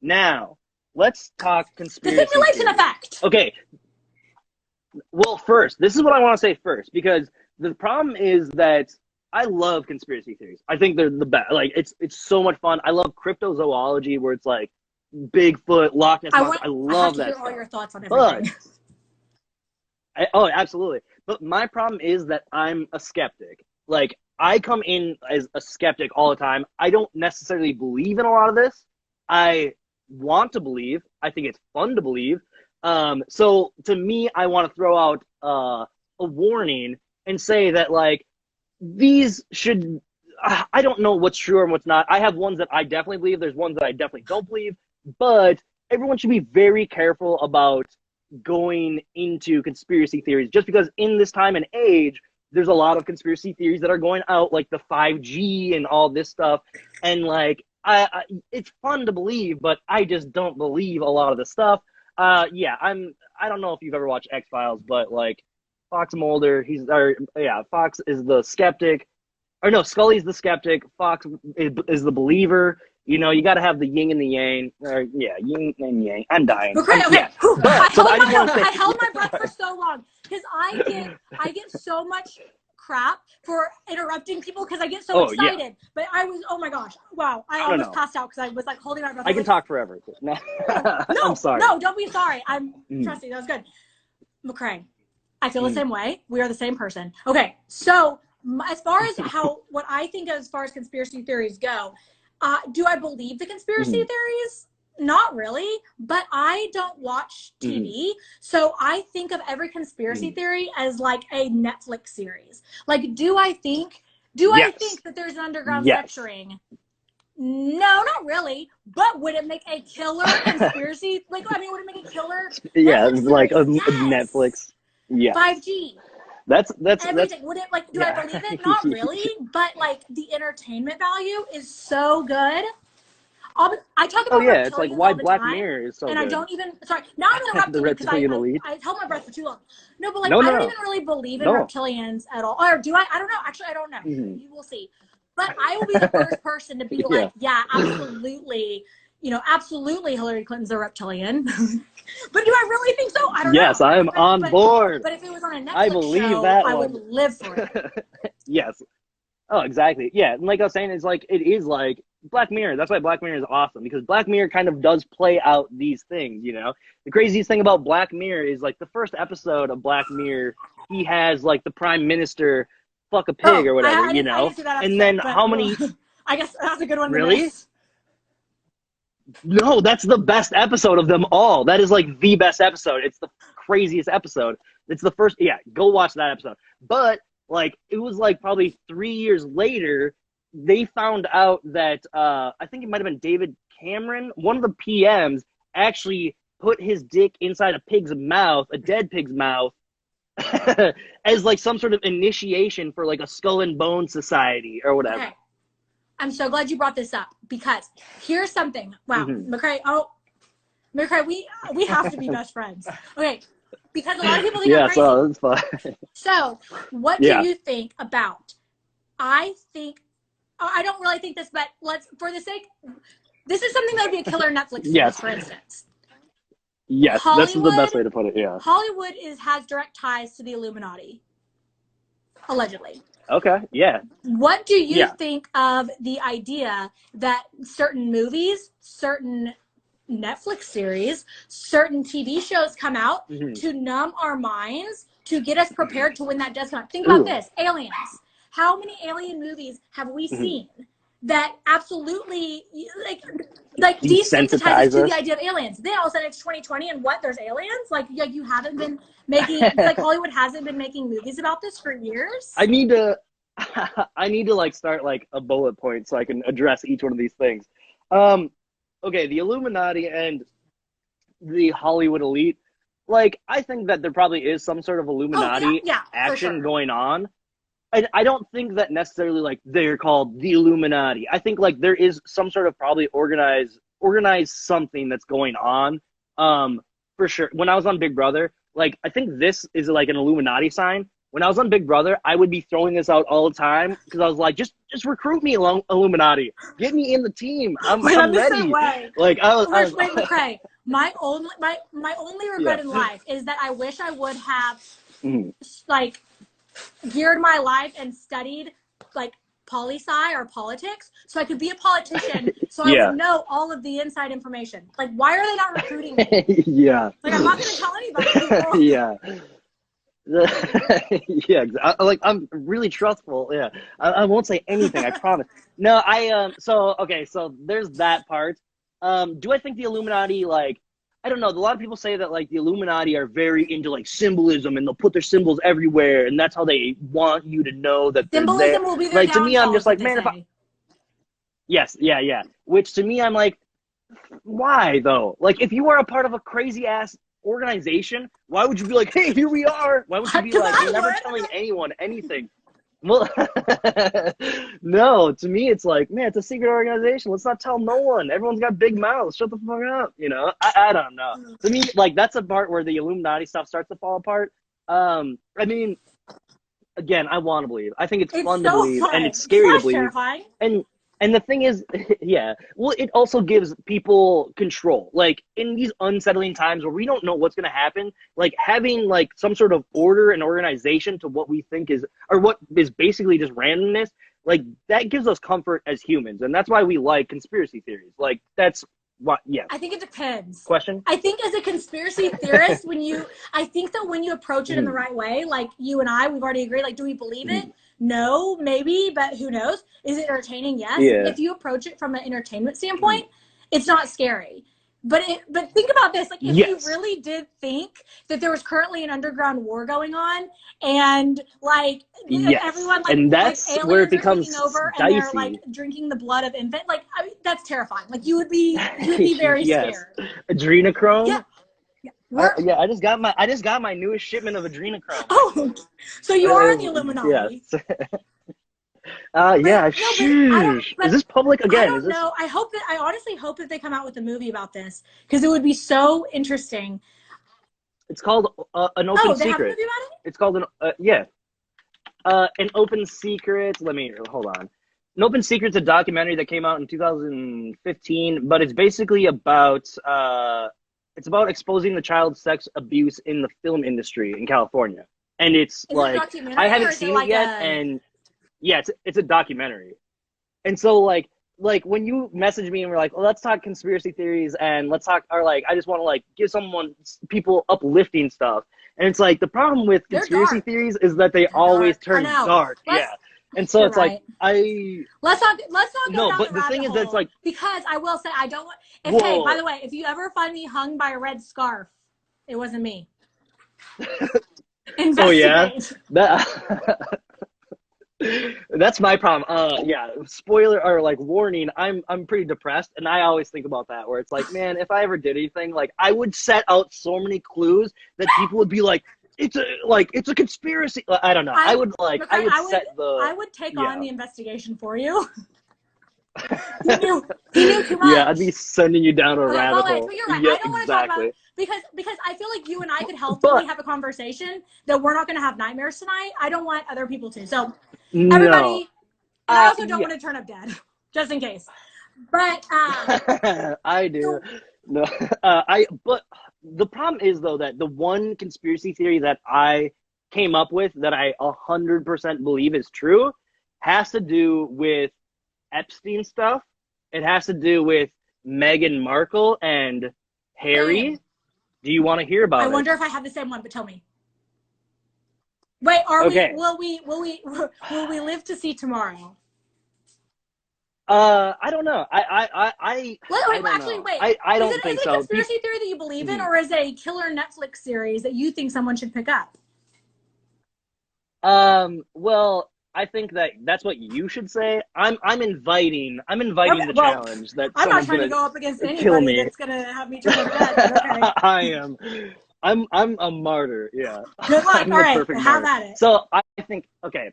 Now let's talk conspiracy. The simulation effect. Okay. Well, first, this is what I want to say first, because the problem is that I love conspiracy theories. I think they're the best. Like, it's so much fun. I love cryptozoology, where it's like Bigfoot, Loch Ness Monster. I love that. I have to hear all your thoughts on everything. Absolutely. But my problem is that I'm a skeptic. Like, I come in as a skeptic all the time. I don't necessarily believe in a lot of this. I want to believe. I think it's fun to believe. So to me, I want to throw out a warning and say that, like, these should, I don't know what's true and what's not. I have ones that I definitely believe. There's ones that I definitely don't believe. But everyone should be very careful about going into conspiracy theories, just because in this time and age, there's a lot of conspiracy theories that are going out, like the 5G and all this stuff. And, like, it's fun to believe, but I just don't believe a lot of the stuff. I don't know if you've ever watched X-Files, but, like, Fox Mulder, Fox is the skeptic. Or no, Scully's the skeptic. Fox is the believer. You know, you got to have the yin and the yang. Yin and yang. I'm dying. Okay. I held my breath for so long because I get so much crap for interrupting people because I get so excited. Yeah. But oh my gosh, wow! I almost passed out because I was like holding my breath. I can talk forever. No, I'm sorry. No, don't be sorry. Trust me, that was good. Mccrae, I feel the same way. We are the same person. Okay, so as far as what I think as far as conspiracy theories go, do I believe the conspiracy theories? Not really, but I don't watch TV, so I think of every conspiracy theory as like a Netflix series. Like, do I think that there's an underground sex ring? No, not really. But would it make a killer conspiracy? Would it make a killer? Yeah, like a Netflix. Yeah. 5G. That's everything. Would it do I believe it? Not really. But like the entertainment value is so good. I talk about it's like why Black Mirror is so good. And I don't even now I'm interrupting the reptilian elite. I held my breath for too long. No, but like I don't even really believe in reptilians at all. Or do I? I don't know. Actually, I don't know. You will see. But I will be the first person to be like, absolutely. Absolutely Hillary Clinton's a reptilian. But do I really think so? I don't know. Yes, I am on board. But if it was on a Netflix show, I would live for it. Yes. Oh, exactly. Yeah, and like I was saying, it is like Black Mirror. That's why Black Mirror is awesome, because Black Mirror kind of does play out these things, The craziest thing about Black Mirror is, like, the first episode of Black Mirror, he has, like, the prime minister fuck a pig or whatever, I didn't see that episode, and then how many... I guess that's a good one. Really? No, that's the best episode of them all. That is, like, the best episode. It's the craziest episode. It's the first... Yeah, go watch that episode. But Like, it was like probably 3 years later, they found out that I think it might have been David Cameron, one of the PMs, actually put his dick inside a pig's mouth, a dead pig's mouth, as like some sort of initiation for like a skull and bone society or whatever. Okay. I'm so glad you brought this up, because here's something. Wow, Mccrae, Mccrae, we have to be best friends. Okay, because a lot of people think I'm crazy. So that's fine. So, what do you think about? I don't really think this, but for the sake, this is something that would be a killer Netflix series, for instance. Yes, that's the best way to put it, yeah. Hollywood has direct ties to the Illuminati, allegedly. Okay, yeah. What do you think of the idea that certain movies, certain Netflix series, certain TV shows come out to numb our minds, to get us prepared to when that does come out? Think about this. Aliens. How many alien movies have we seen that absolutely like desensitize to the idea of aliens? Then all of a sudden it's 2020 and what? There's aliens? Like you haven't been making like Hollywood hasn't been making movies about this for years? I need to like start like a bullet point so I can address each one of these things. Okay, the Illuminati and the Hollywood elite. Like, I think that there probably is some sort of Illuminati action going on. I don't think that necessarily like they're called the Illuminati. I think like there is some sort of probably organized something that's going on. For sure. When I was on Big Brother, like I think this is like an Illuminati sign. When I was on Big Brother, I would be throwing this out all the time because I was like, just recruit me along Illuminati. Get me in the team. I'm ready. Like wait, Mccrae, my only regret in life is that I wish I would have like geared my life and studied like poli-sci or politics so I could be a politician so I would know all of the inside information. Like, why are they not recruiting me? Like, I'm not going to tell anybody. I'm really trustful. I won't say anything, I promise. No, so there's that part. Do I think the Illuminati, like, I don't know, a lot of people say that like the Illuminati are very into like symbolism and they'll put their symbols everywhere and that's how they want you to know that symbolism will be their like, to me, I'm just like, man, which to me I'm like, why though? Like, if you are a part of a crazy ass organization, why would you be like, hey, here we are? Why would you be like, you're never telling anyone anything? Well, no, to me it's like, man, it's a secret organization. Let's not tell no one. Everyone's got big mouths. Shut the fuck up, you know? I don't know. To me, like, that's a part where the Illuminati stuff starts to fall apart. I mean, again, I want to believe. I think it's fun to believe, and it's scary to believe. Terrifying. And the thing is, well, it also gives people control. Like, in these unsettling times where we don't know what's going to happen, like, having, like, some sort of order and organization to what we think is, or what is basically just randomness, like, that gives us comfort as humans. And that's why we like conspiracy theories. Like, that's what, I think it depends. Question? I think as a conspiracy theorist, I think that when you approach it in the right way, like you and I, we've already agreed, like, do we believe it? No, maybe, but who knows? Is it entertaining? Yes. If you approach it from an entertainment standpoint, it's not scary. But think about this, like if you really did think that there was currently an underground war going on, and like everyone like, and that's like where it becomes over dicey. And they're like drinking the blood of infant, like I mean, that's terrifying. Like you would be very scared. Adrenochrome. I just got my newest shipment of adrenochrome. Oh, so you are in the Illuminati. Yes. Is this public again? I don't know. I honestly hope that they come out with a movie about this because it would be so interesting. It's called An Open Secret. They have a movie about it? It's called An Open Secret. Hold on. An Open Secret's a documentary that came out in 2015, but it's basically about exposing the child sex abuse in the film industry in California. And it's like, I haven't seen it yet, and it's a documentary. And so like when you message me and we're like, well, let's talk conspiracy theories and let's talk, or like, I just want to like give people uplifting stuff. And it's like, the problem with conspiracy theories is that they always turn dark. And so it's like, let's not go down but the thing is that it's like, because I will say, I don't want, hey, by the way, if you ever find me hung by a red scarf, it wasn't me. Investigate. That's my problem. Yeah, spoiler or like warning, I'm pretty depressed and I always think about that where it's like, man, if I ever did anything, like I would set out so many clues that people would be like, it's a conspiracy. I don't know. I would like Mccrae, I would take yeah. on the investigation for you. he knew too much. Yeah, I'd be sending you down a rabbit hole. But you're right. Yeah, I don't want to talk about because I feel like you and I could healthily have a conversation that we're not going to have nightmares tonight. I don't want other people to. So everybody, and I also don't want to turn up dead, just in case. But I do. No, but the problem is though that the one conspiracy theory that I came up with that I 100% believe is true has to do with Epstein stuff. It has to do with Meghan Markle and Harry. Do you want to hear about it? I wonder if I have the same one, but tell me. Wait, will we live to see tomorrow? I don't know. I don't think so. Is it a conspiracy theory that you believe in, or is it a killer Netflix series that you think someone should pick up? Well, I think that's what you should say. I'm inviting the challenge that I'm not trying to go up against anybody that's gonna have me turn up dead. Okay. I am. I'm a martyr. Yeah. Good luck. All right. Have at it. So I think okay.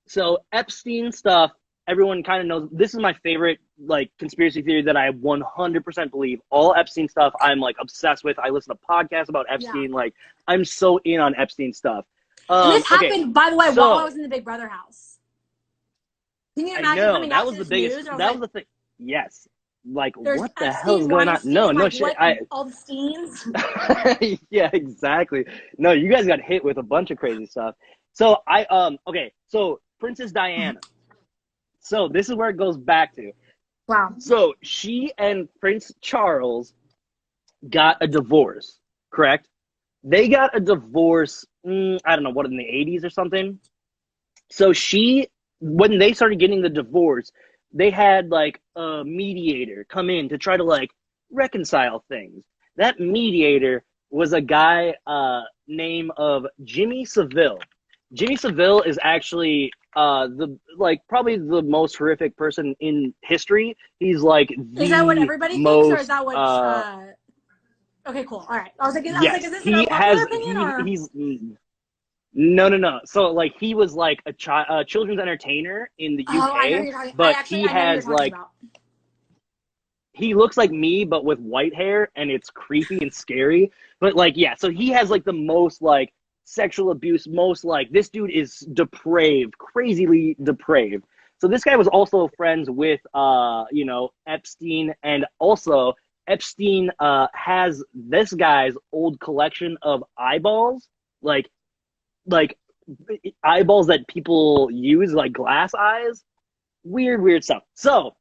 So Epstein stuff. Everyone kind of knows. This is my favorite like conspiracy theory that I 100% believe. All Epstein stuff I'm like obsessed with. I listen to podcasts about Epstein. Yeah. Like I'm so in on Epstein stuff. And this happened, by the way, while I was in the Big Brother house. Can you imagine coming out to this news? That was the thing. Yes. Like, what the Epstein, hell is going on? No shit. All the steams. Yeah, exactly. No, you guys got hit with a bunch of crazy stuff. So so Princess Diana. So this is where it goes back to. Wow. So she and Prince Charles got a divorce, correct? They got a divorce, I don't know, what, in the 80s or something? So when they started getting the divorce, they had like a mediator come in to try to like reconcile things. That mediator was a guy named of Jimmy Savile. Jimmy Savile is actually probably the most horrific person in history. He's like is that what everybody thinks, or is that what? Okay, cool. All right. I was like, is this an unpopular opinion? No. So like he was like a children's entertainer in the UK, but he has like he looks like me but with white hair, and it's creepy and scary. But like so he has like the most like sexual abuse, most like this dude is depraved, crazily depraved. So this guy was also friends with Epstein, and also Epstein has this guy's old collection of eyeballs, like eyeballs that people use, like glass eyes. Weird stuff. So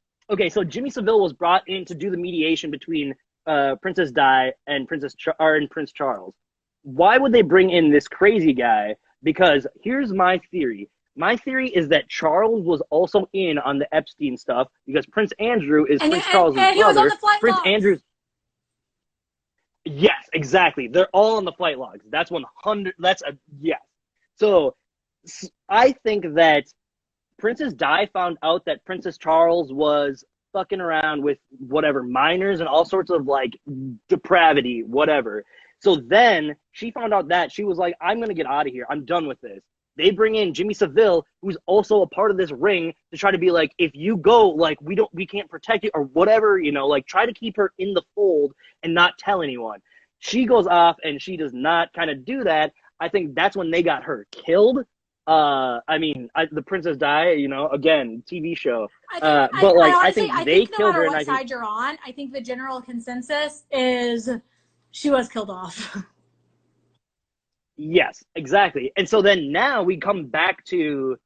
Jimmy Savile was brought in to do the mediation between Princess Di and Prince Charles. Why would they bring in this crazy guy? Because here's my theory. My theory is that Charles was also in on the Epstein stuff because Prince Andrew is Prince Charles' brother. He was on the flight Prince logs. Andrew's. Yes, exactly. They're all on the flight logs. That's 100. That's a yes. So I think that Princess Di found out that Princess Charles was fucking around with whatever minors and all sorts of like depravity, whatever. So then she found out that she was like, I'm gonna get out of here. I'm done with this. They bring in Jimmy Savile, who's also a part of this ring, to try to be like, if you go, like, we can't protect you or whatever, like try to keep her in the fold and not tell anyone. She goes off and she does not kind of do that. I think that's when they got her killed. The Princess Di, again, TV show. I think they killed her. No matter what side you're on, I think the general consensus is she was killed off. Yes, exactly. And so then now we come back to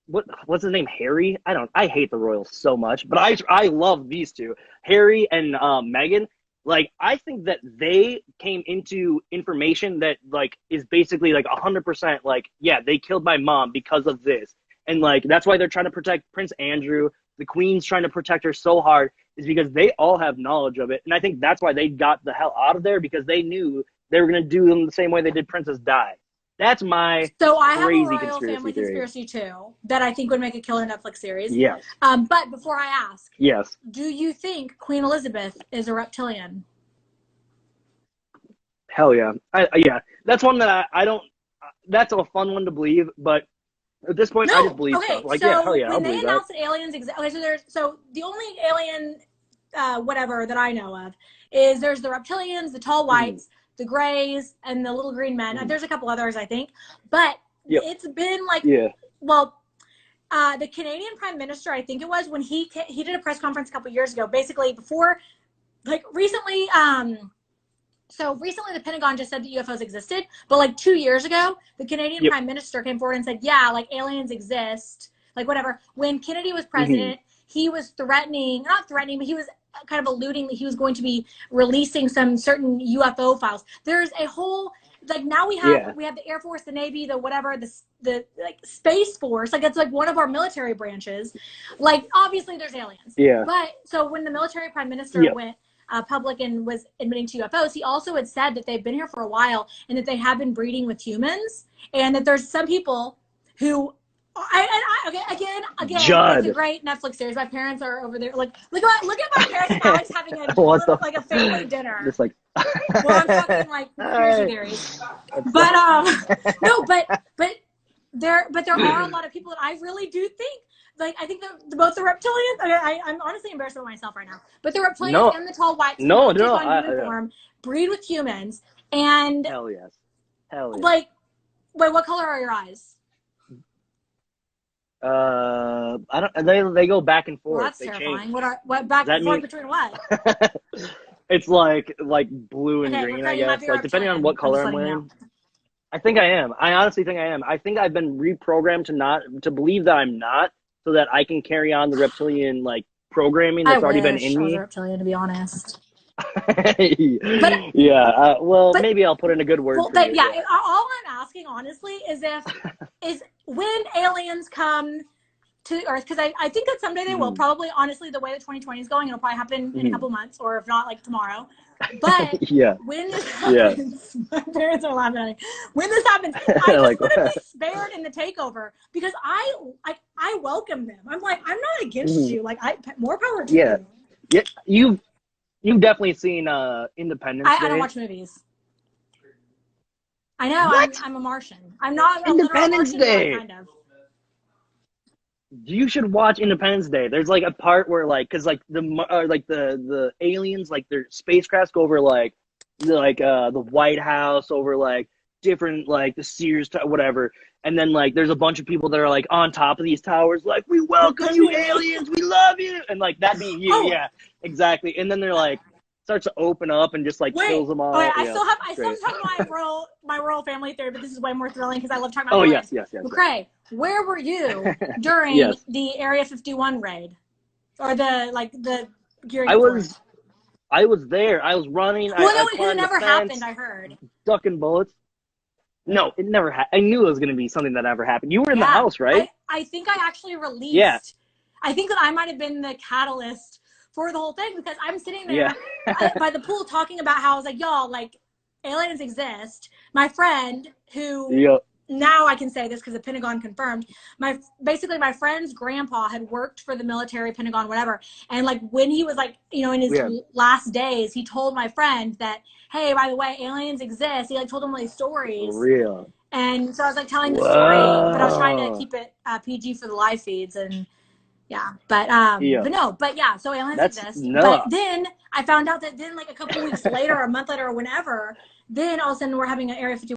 what's his name? Harry? I hate the royals so much, but I love these two. Harry and Meghan. Like, I think that they came into information that like is basically like 100% like, yeah, they killed my mom because of this. And like that's why they're trying to protect Prince Andrew. The Queen's trying to protect her so hard is because they all have knowledge of it. And I think that's why they got the hell out of there, because they knew they were going to do them the same way they did Princess Di. That's my So I have a crazy royal conspiracy family theory. conspiracy too that I think would make a killer Netflix series. Yes. But before I ask, Yes. do you think Queen Elizabeth is a reptilian? Hell yeah. Yeah. That's one that I don't. That's a fun one to believe, but at this point, I just believe okay. stuff. Like, So yeah, hell yeah, I'll when they believe that. announced that aliens exist, okay, so the only alien, whatever that I know of, is there's the reptilians, the tall whites, the grays, and the little green men. There's a couple others, I think, but it's been like, well, the Canadian Prime Minister, I think it was, when he did a press conference a couple years ago, basically before, like recently, so recently the Pentagon just said that UFOs existed, but like 2 years ago, the Canadian Prime Minister came forward and said, yeah, like aliens exist, like whatever. When Kennedy was president, he was not threatening, but he was kind of alluding that he was going to be releasing some certain UFO files. There's a whole, like now we have the Air Force, the Navy, the whatever, the like Space Force, like it's like one of our military branches. Like obviously there's aliens. Yeah. But so when the military prime minister went public and was admitting to UFOs, he also had said that they've been here for a while and that they have been breeding with humans, and that there's some people who again, it's a great Netflix series. My parents are over there. Like, look at my parents and Alex having a family dinner. Just like, well, I'm talking like conspiracy theories. But no, but there are a lot of people that I really do think. Like, I think that both the reptilians. Okay, I'm honestly embarrassed about myself right now. But the reptilians and the tall whites take on human form, breed with humans, and hell yes. Like, wait, what color are your eyes? I don't. They go back and forth. Well, that's they terrifying. change. What back and forth between what? It's like blue and green, I guess. Like depending on what color I'm wearing. I think I am. I honestly think I am. I think I've been reprogrammed to believe that I'm not, so that I can carry on the reptilian like programming that's already been in me. I was a reptilian, to be honest. Well, maybe I'll put in a good word. Well, for you, all I'm asking honestly is when aliens come to Earth, because I think that someday they will. Probably, honestly, the way that 2020 is going, it'll probably happen in a couple months, or if not, like tomorrow. But when this happens, my parents are laughing at me. When this happens, I just want to be spared in the takeover, because I welcome them. I'm like, I'm not against you. Like, more power to you. Yeah, you've definitely seen Independence Day. I don't watch movies. I know. I'm a Martian. I'm not Independence Day. Kind of. You should watch Independence Day. There's like a part where because the aliens, like their spacecrafts go over the White House, over like different like the Sears whatever, and then like there's a bunch of people that are like on top of these towers, like, we welcome you aliens, we love you, and like that being you, exactly. And then they're like starts to open up and just like kills them all. Okay, I still have to talk about my royal family theory, but this is way more thrilling because I love talking about yes. Mccrae, where were you during the Area 51 raid, or the Geary? I was there. I was running. Well, it never happened. I heard ducking bullets. No, it never happened. I knew it was going to be something that never happened. You were in the house, right? I think I actually released. Yeah. I think that I might have been the catalyst for the whole thing, because I'm sitting there by the pool talking about how I was like, y'all, like, aliens exist. My friend who now I can say this because the Pentagon confirmed, my friend's grandpa had worked for the military, Pentagon, whatever, and like when he was like, in his last days, he told my friend that, hey, by the way, aliens exist. He like told him all these stories. For real. And so I was like telling the story, but I was trying to keep it PG for the live feeds, and but so aliens exist. But then I found out that then like a couple weeks later, or a month later, or whenever, then all of a sudden we're having an Area 51.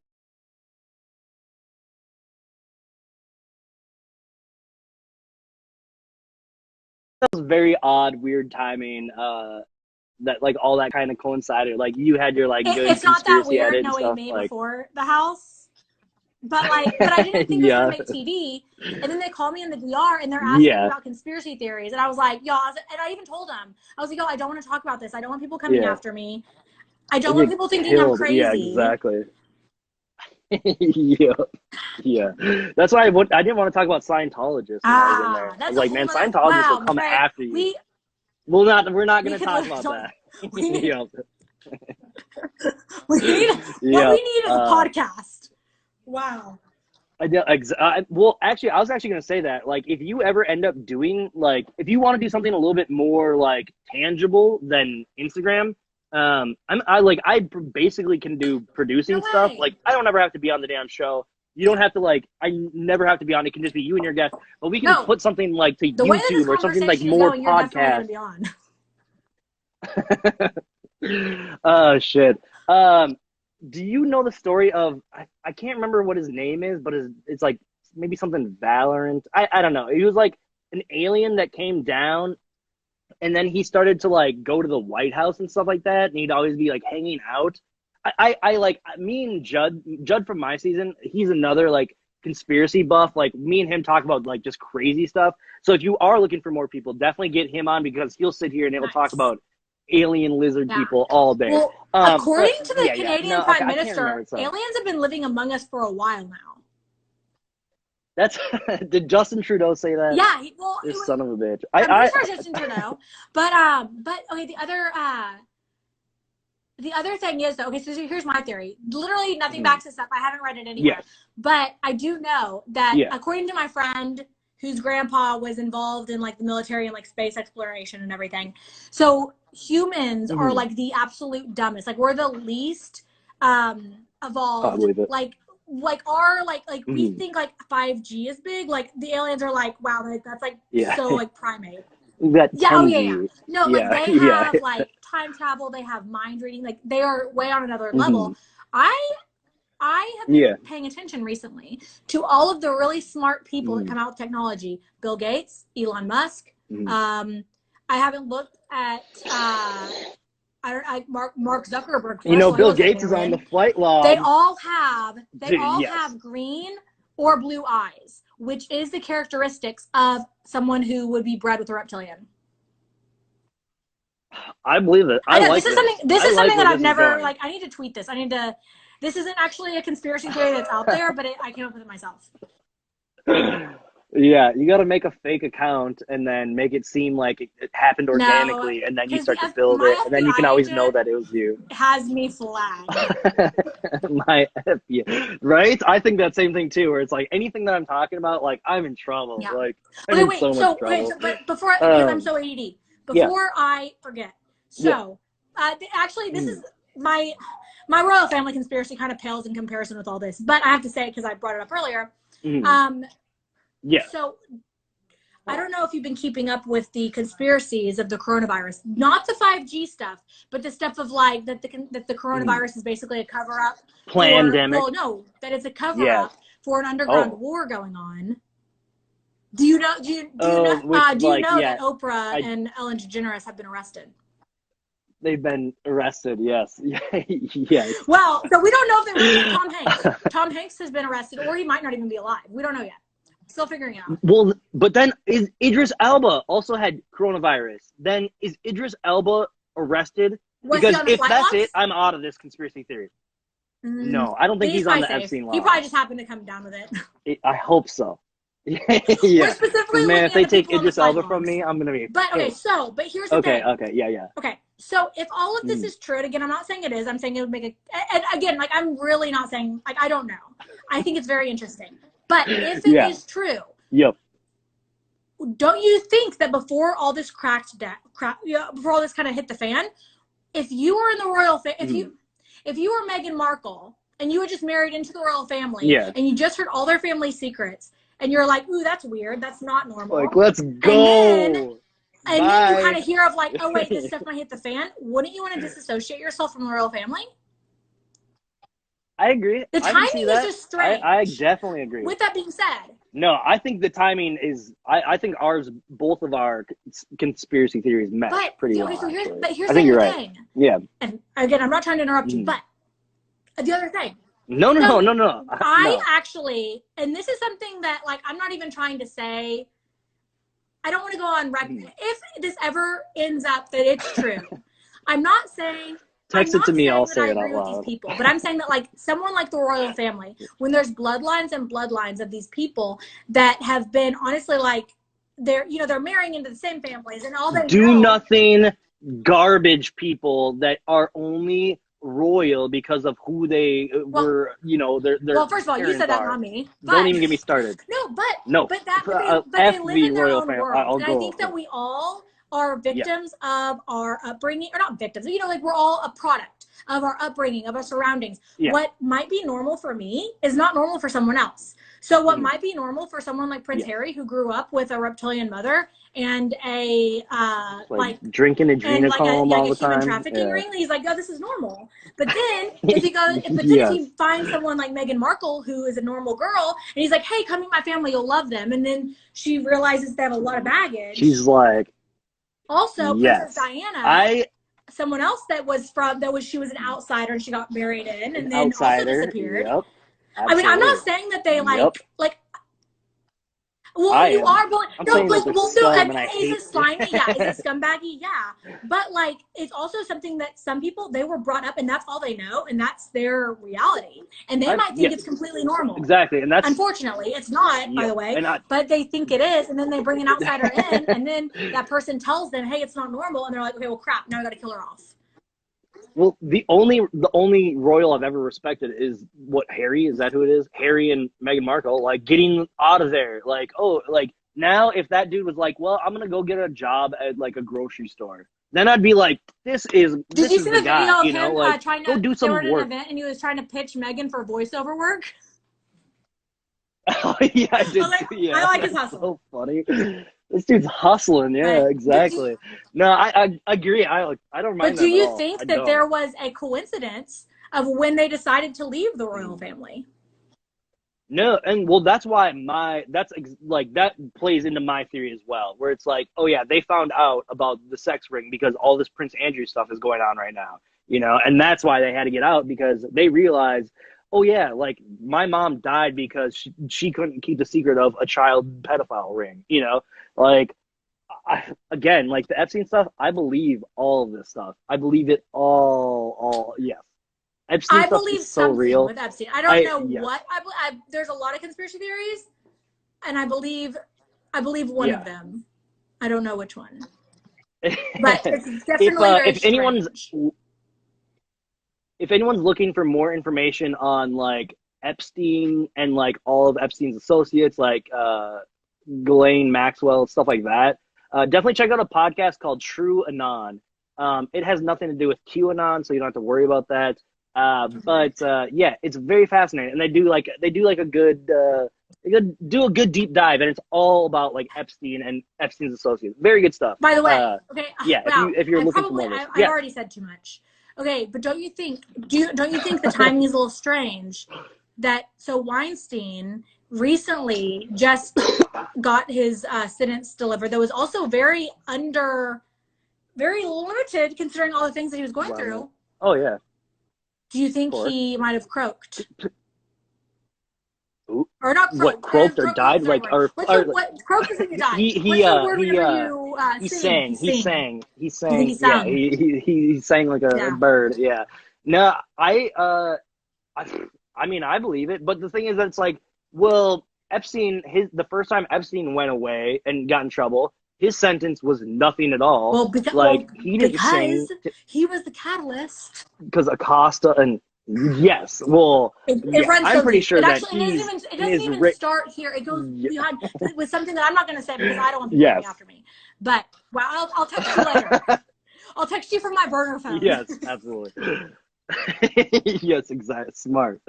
That was very odd, weird timing. That like all that kind of coincided. Like you had your like good it's not that weird edit knowing stuff, me like, before the house. But I didn't think it was gonna make TV. And then they call me in the DR and they're asking me about conspiracy theories. And I was like, and I even told them, I was like, I don't want to talk about this. I don't want people coming after me. I don't want people thinking I'm crazy. Yeah, exactly. Yeah. That's why I didn't want to talk about Scientologists when I was in there. I was like, man, Scientologists will come after you. We're not going to talk about that. We need a podcast. Wow. Well, actually, I was actually going to say that, like, if you ever end up doing, like, if you want to do something a little bit more, like, tangible than Instagram, I basically can do producing No stuff. way. Like, I don't ever have to be on the damn show. You don't have to, like, I never have to be on. It can just be you and your guest. But we can No. put something, like, to The way that this YouTube or something, like, conversation is more going, you're definitely podcast. going to be on. Oh, shit. Do you know the story of, I can't remember what his name is, but it's like maybe something Valorant. I don't know. He was like an alien that came down, and then he started to like go to the White House and stuff like that, and he'd always be like hanging out. I like, me and Judd from my season, he's another like conspiracy buff. Like, me and him talk about like just crazy stuff. So if you are looking for more people, definitely get him on, because he'll sit here and he'll talk about alien lizard people all day. Well, according to the Canadian Prime I Minister, aliens have been living among us for a while now. That's did Justin Trudeau say that? Yeah, this son of a bitch. I'm pretty sure it's Justin Trudeau. But okay, the other thing is, though, okay, so here's my theory. Literally nothing backs this up. I haven't read it anywhere. But I do know that according to my friend whose grandpa was involved in like the military and like space exploration and everything. So humans are like the absolute dumbest. Like, we're the least evolved. Like our we think like 5G is big. Like, the aliens are like, wow, that's like so like primate. No, like they have like time travel, they have mind reading, like they are way on another level. I have been paying attention recently to all of the really smart people that come out with technology. Bill Gates, Elon Musk. I haven't looked at Mark Zuckerberg. You know, Bill Gates is on the flight log. They all have have green or blue eyes, which is the characteristics of someone who would be bred with a reptilian. I believe it. This is something that I've never, like, I need to tweet this. This isn't actually a conspiracy theory that's out there, but I came up with it myself. Yeah, you got to make a fake account and then make it seem like it happened organically, and then you start to build it, and then you can always know that it was you. Has me flagged. Right? I think that same thing too, where it's like anything that I'm talking about, like, I'm in trouble. Yeah. Like, but before, because I'm so ADD, before I forget. So, actually, this is my royal family conspiracy kind of pales in comparison with all this, but I have to say it because I brought it up earlier. So I don't know if you've been keeping up with the conspiracies of the coronavirus, not the 5G stuff, but the stuff of like that the coronavirus is basically a cover up. Pandemic. Well, no, that it's a cover up for an underground war going on. Do you know? Do you know that Oprah and Ellen DeGeneres have been arrested? They've been arrested, yes. Yes. Well, so we don't know if they were Tom Hanks. Tom Hanks has been arrested, or he might not even be alive. We don't know yet. Still figuring it out. Well, but then Idris Elba also had coronavirus. Then is Idris Elba arrested? Because if that's it, I'm out of this conspiracy theory. No, I don't think he's on the Epstein log. He probably just happened to come down with it. I hope so. We're specifically man, if they take Idris Elba from me, I'm gonna be. But okay, but here's the thing. Okay, Okay, so if all of this is true, and again, I'm not saying it is. I'm saying it would make it. And again, like, I'm really not saying, like, I don't know. I think it's very interesting. But if it is true, don't you think that before all this before all this kind of hit the fan, if you were in the royal if you were Meghan Markle and you had just married into the royal family, and you just heard all their family secrets, and you're like, ooh, that's weird, that's not normal. Like, let's go. And then you kind of hear of like, oh wait, this stuff might hit the fan. Wouldn't you want to disassociate yourself from the royal family? I agree. The timing is just strange. I definitely agree. With that being said, no, I think the timing is. I think both of our conspiracy theories match pretty well. So here's the thing. Yeah. And again, I'm not trying to interrupt you, but the other thing. No. I actually, and this is something that, like, I'm not even trying to say. I don't want to go on record. If this ever ends up that it's true, I'm not saying. Text it to me, I'll say it out with loud. These people, but I'm saying that, like, someone like the royal family, when there's bloodlines and bloodlines of these people that have been, honestly, like, they're marrying into the same families and all they do nothing garbage people that are only royal because of who they were. You know, their well, first of all, you said that, are. not me. Don't even get me started. No, but they live in their own world, I'll and go I think that we all are victims of our upbringing, or not victims. You know, like we're all a product of our upbringing, of our surroundings. Yeah. What might be normal for me is not normal for someone else. So what might be normal for someone like Prince Harry, who grew up with a reptilian mother and a like drinking adrenochrome all the time, human trafficking ring, he's like, oh, this is normal. But then if he goes, if he finds someone like Meghan Markle, who is a normal girl, and he's like, hey, come meet my family, you'll love them, and then she realizes they have a lot of baggage. She's like, also Princess Diana. Someone else she was an outsider and she got married in and then also disappeared. Yep. I mean, I'm not saying that they like. Well, you are, but no, like, well, no, is it slimy? Yeah, is it scumbaggy? Yeah, but like, it's also something that some people, they were brought up and that's all they know and that's their reality, and they might think it's completely normal. Exactly, and that's unfortunately it's not, by the way, but they think it is, and then they bring an outsider in, and then that person tells them, hey, it's not normal, and they're like, okay, well, crap, now I got to kill her off. Well, the only royal I've ever respected is Harry? Is that who it is? Harry and Meghan Markle, like getting out of there. Like, oh, like now if that dude was like, well, I'm gonna go get a job at like a grocery store, then I'd be like, this is the guy, you know, like go do some work. An event and he was trying to pitch Meghan for voiceover work. Oh yeah, I did. I like his hustle. So funny. This dude's hustling. Yeah, exactly. No, I agree. I don't mind. But do you think that there was a coincidence of when they decided to leave the royal family? No, and well, that's why that plays into my theory as well, where it's like, oh yeah, they found out about the sex ring because all this Prince Andrew stuff is going on right now, you know, and that's why they had to get out, because they realized, oh yeah, like my mom died because she couldn't keep the secret of a child pedophile ring, you know, like again, like the Epstein stuff, I believe all of this stuff. I believe it all. Yes. Epstein I believe is so real with Epstein. I don't know what there's a lot of conspiracy theories, and I believe one of them. I don't know which one, but it's definitely if anyone's looking for more information on like Epstein and like all of Epstein's associates, like Ghislaine Maxwell, stuff like that, definitely check out a podcast called True Anon. It has nothing to do with QAnon, so you don't have to worry about that. But yeah, it's very fascinating, and they do like a good deep dive, and it's all about like Epstein and Epstein's associates. Very good stuff. By the way, okay, yeah, if you're looking for more, I already said too much. Okay, but don't you think the timing is a little strange? So Weinstein recently just got his sentence delivered. That was also very limited considering all the things that he was going through. Oh yeah. Do you think he might have croaked? Ooh. Or not croaked? What, croaked or died? Like, or croaked is when you die. He sang. Yeah, he sang like a bird. Yeah. No, I mean, I believe it, but the thing is that it's like, well, Epstein, the first time Epstein went away and got in trouble, his sentence was nothing at all. Well, he didn't sing. He was the catalyst. Because Acosta and yes, well, it runs. I'm pretty sure that it doesn't even start here. It goes behind with something that I'm not going to say because I don't want people coming after me. But I'll text you later. I'll text you from my burner phone. Yes, absolutely. Yes, exactly. Smart.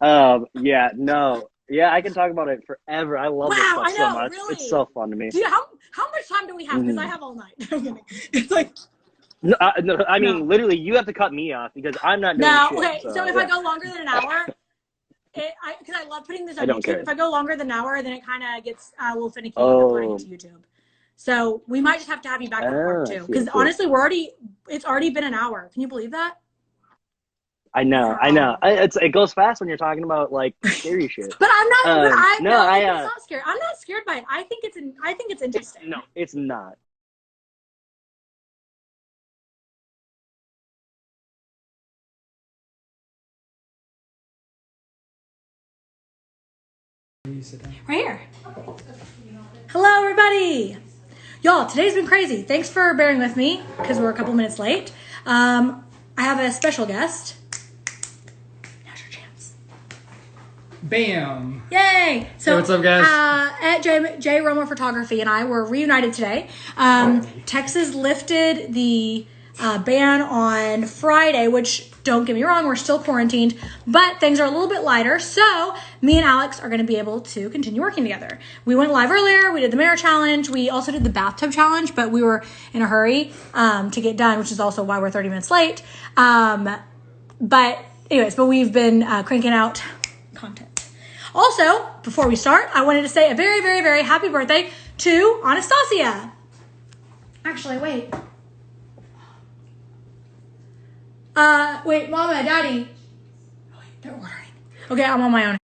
Yeah, no. Yeah, I can talk about it forever. I love this stuff so much. Really? It's so fun to me. Dude, how much time do we have? Because I have all night. It's like... No, I mean, literally, you have to cut me off because I'm not doing shit. Okay, so if I go longer than an hour, because I love putting this on YouTube. Care. If I go longer than an hour, then it kind of gets a little finicky uploading to YouTube. So we might just have to have you back for part 2. Because honestly, it's already been an hour. Can you believe that? I know. It goes fast when you're talking about like scary shit. But I'm not. It's not scary. I'm not scared by it. I think it's interesting. No, it's not. Right here. Hello, everybody. Y'all, today's been crazy. Thanks for bearing with me because we're a couple minutes late. I have a special guest. Now's your chance. Bam. Yay! So, Hey, what's up, guys? At J Romo Photography and I were reunited today. Texas lifted the ban on Friday, which, don't get me wrong, we're still quarantined, but things are a little bit lighter. So me and Alex are going to be able to continue working together. We went live earlier. We did the mirror challenge. We also did the bathtub challenge, but we were in a hurry to get done, which is also why we're 30 minutes late. But we've been cranking out content. Also, before we start, I wanted to say a very, very, very happy birthday to Anastasia. Actually, wait. Wait, Mama, Daddy. Oh, wait, they're ordering. Okay, I'm on my own.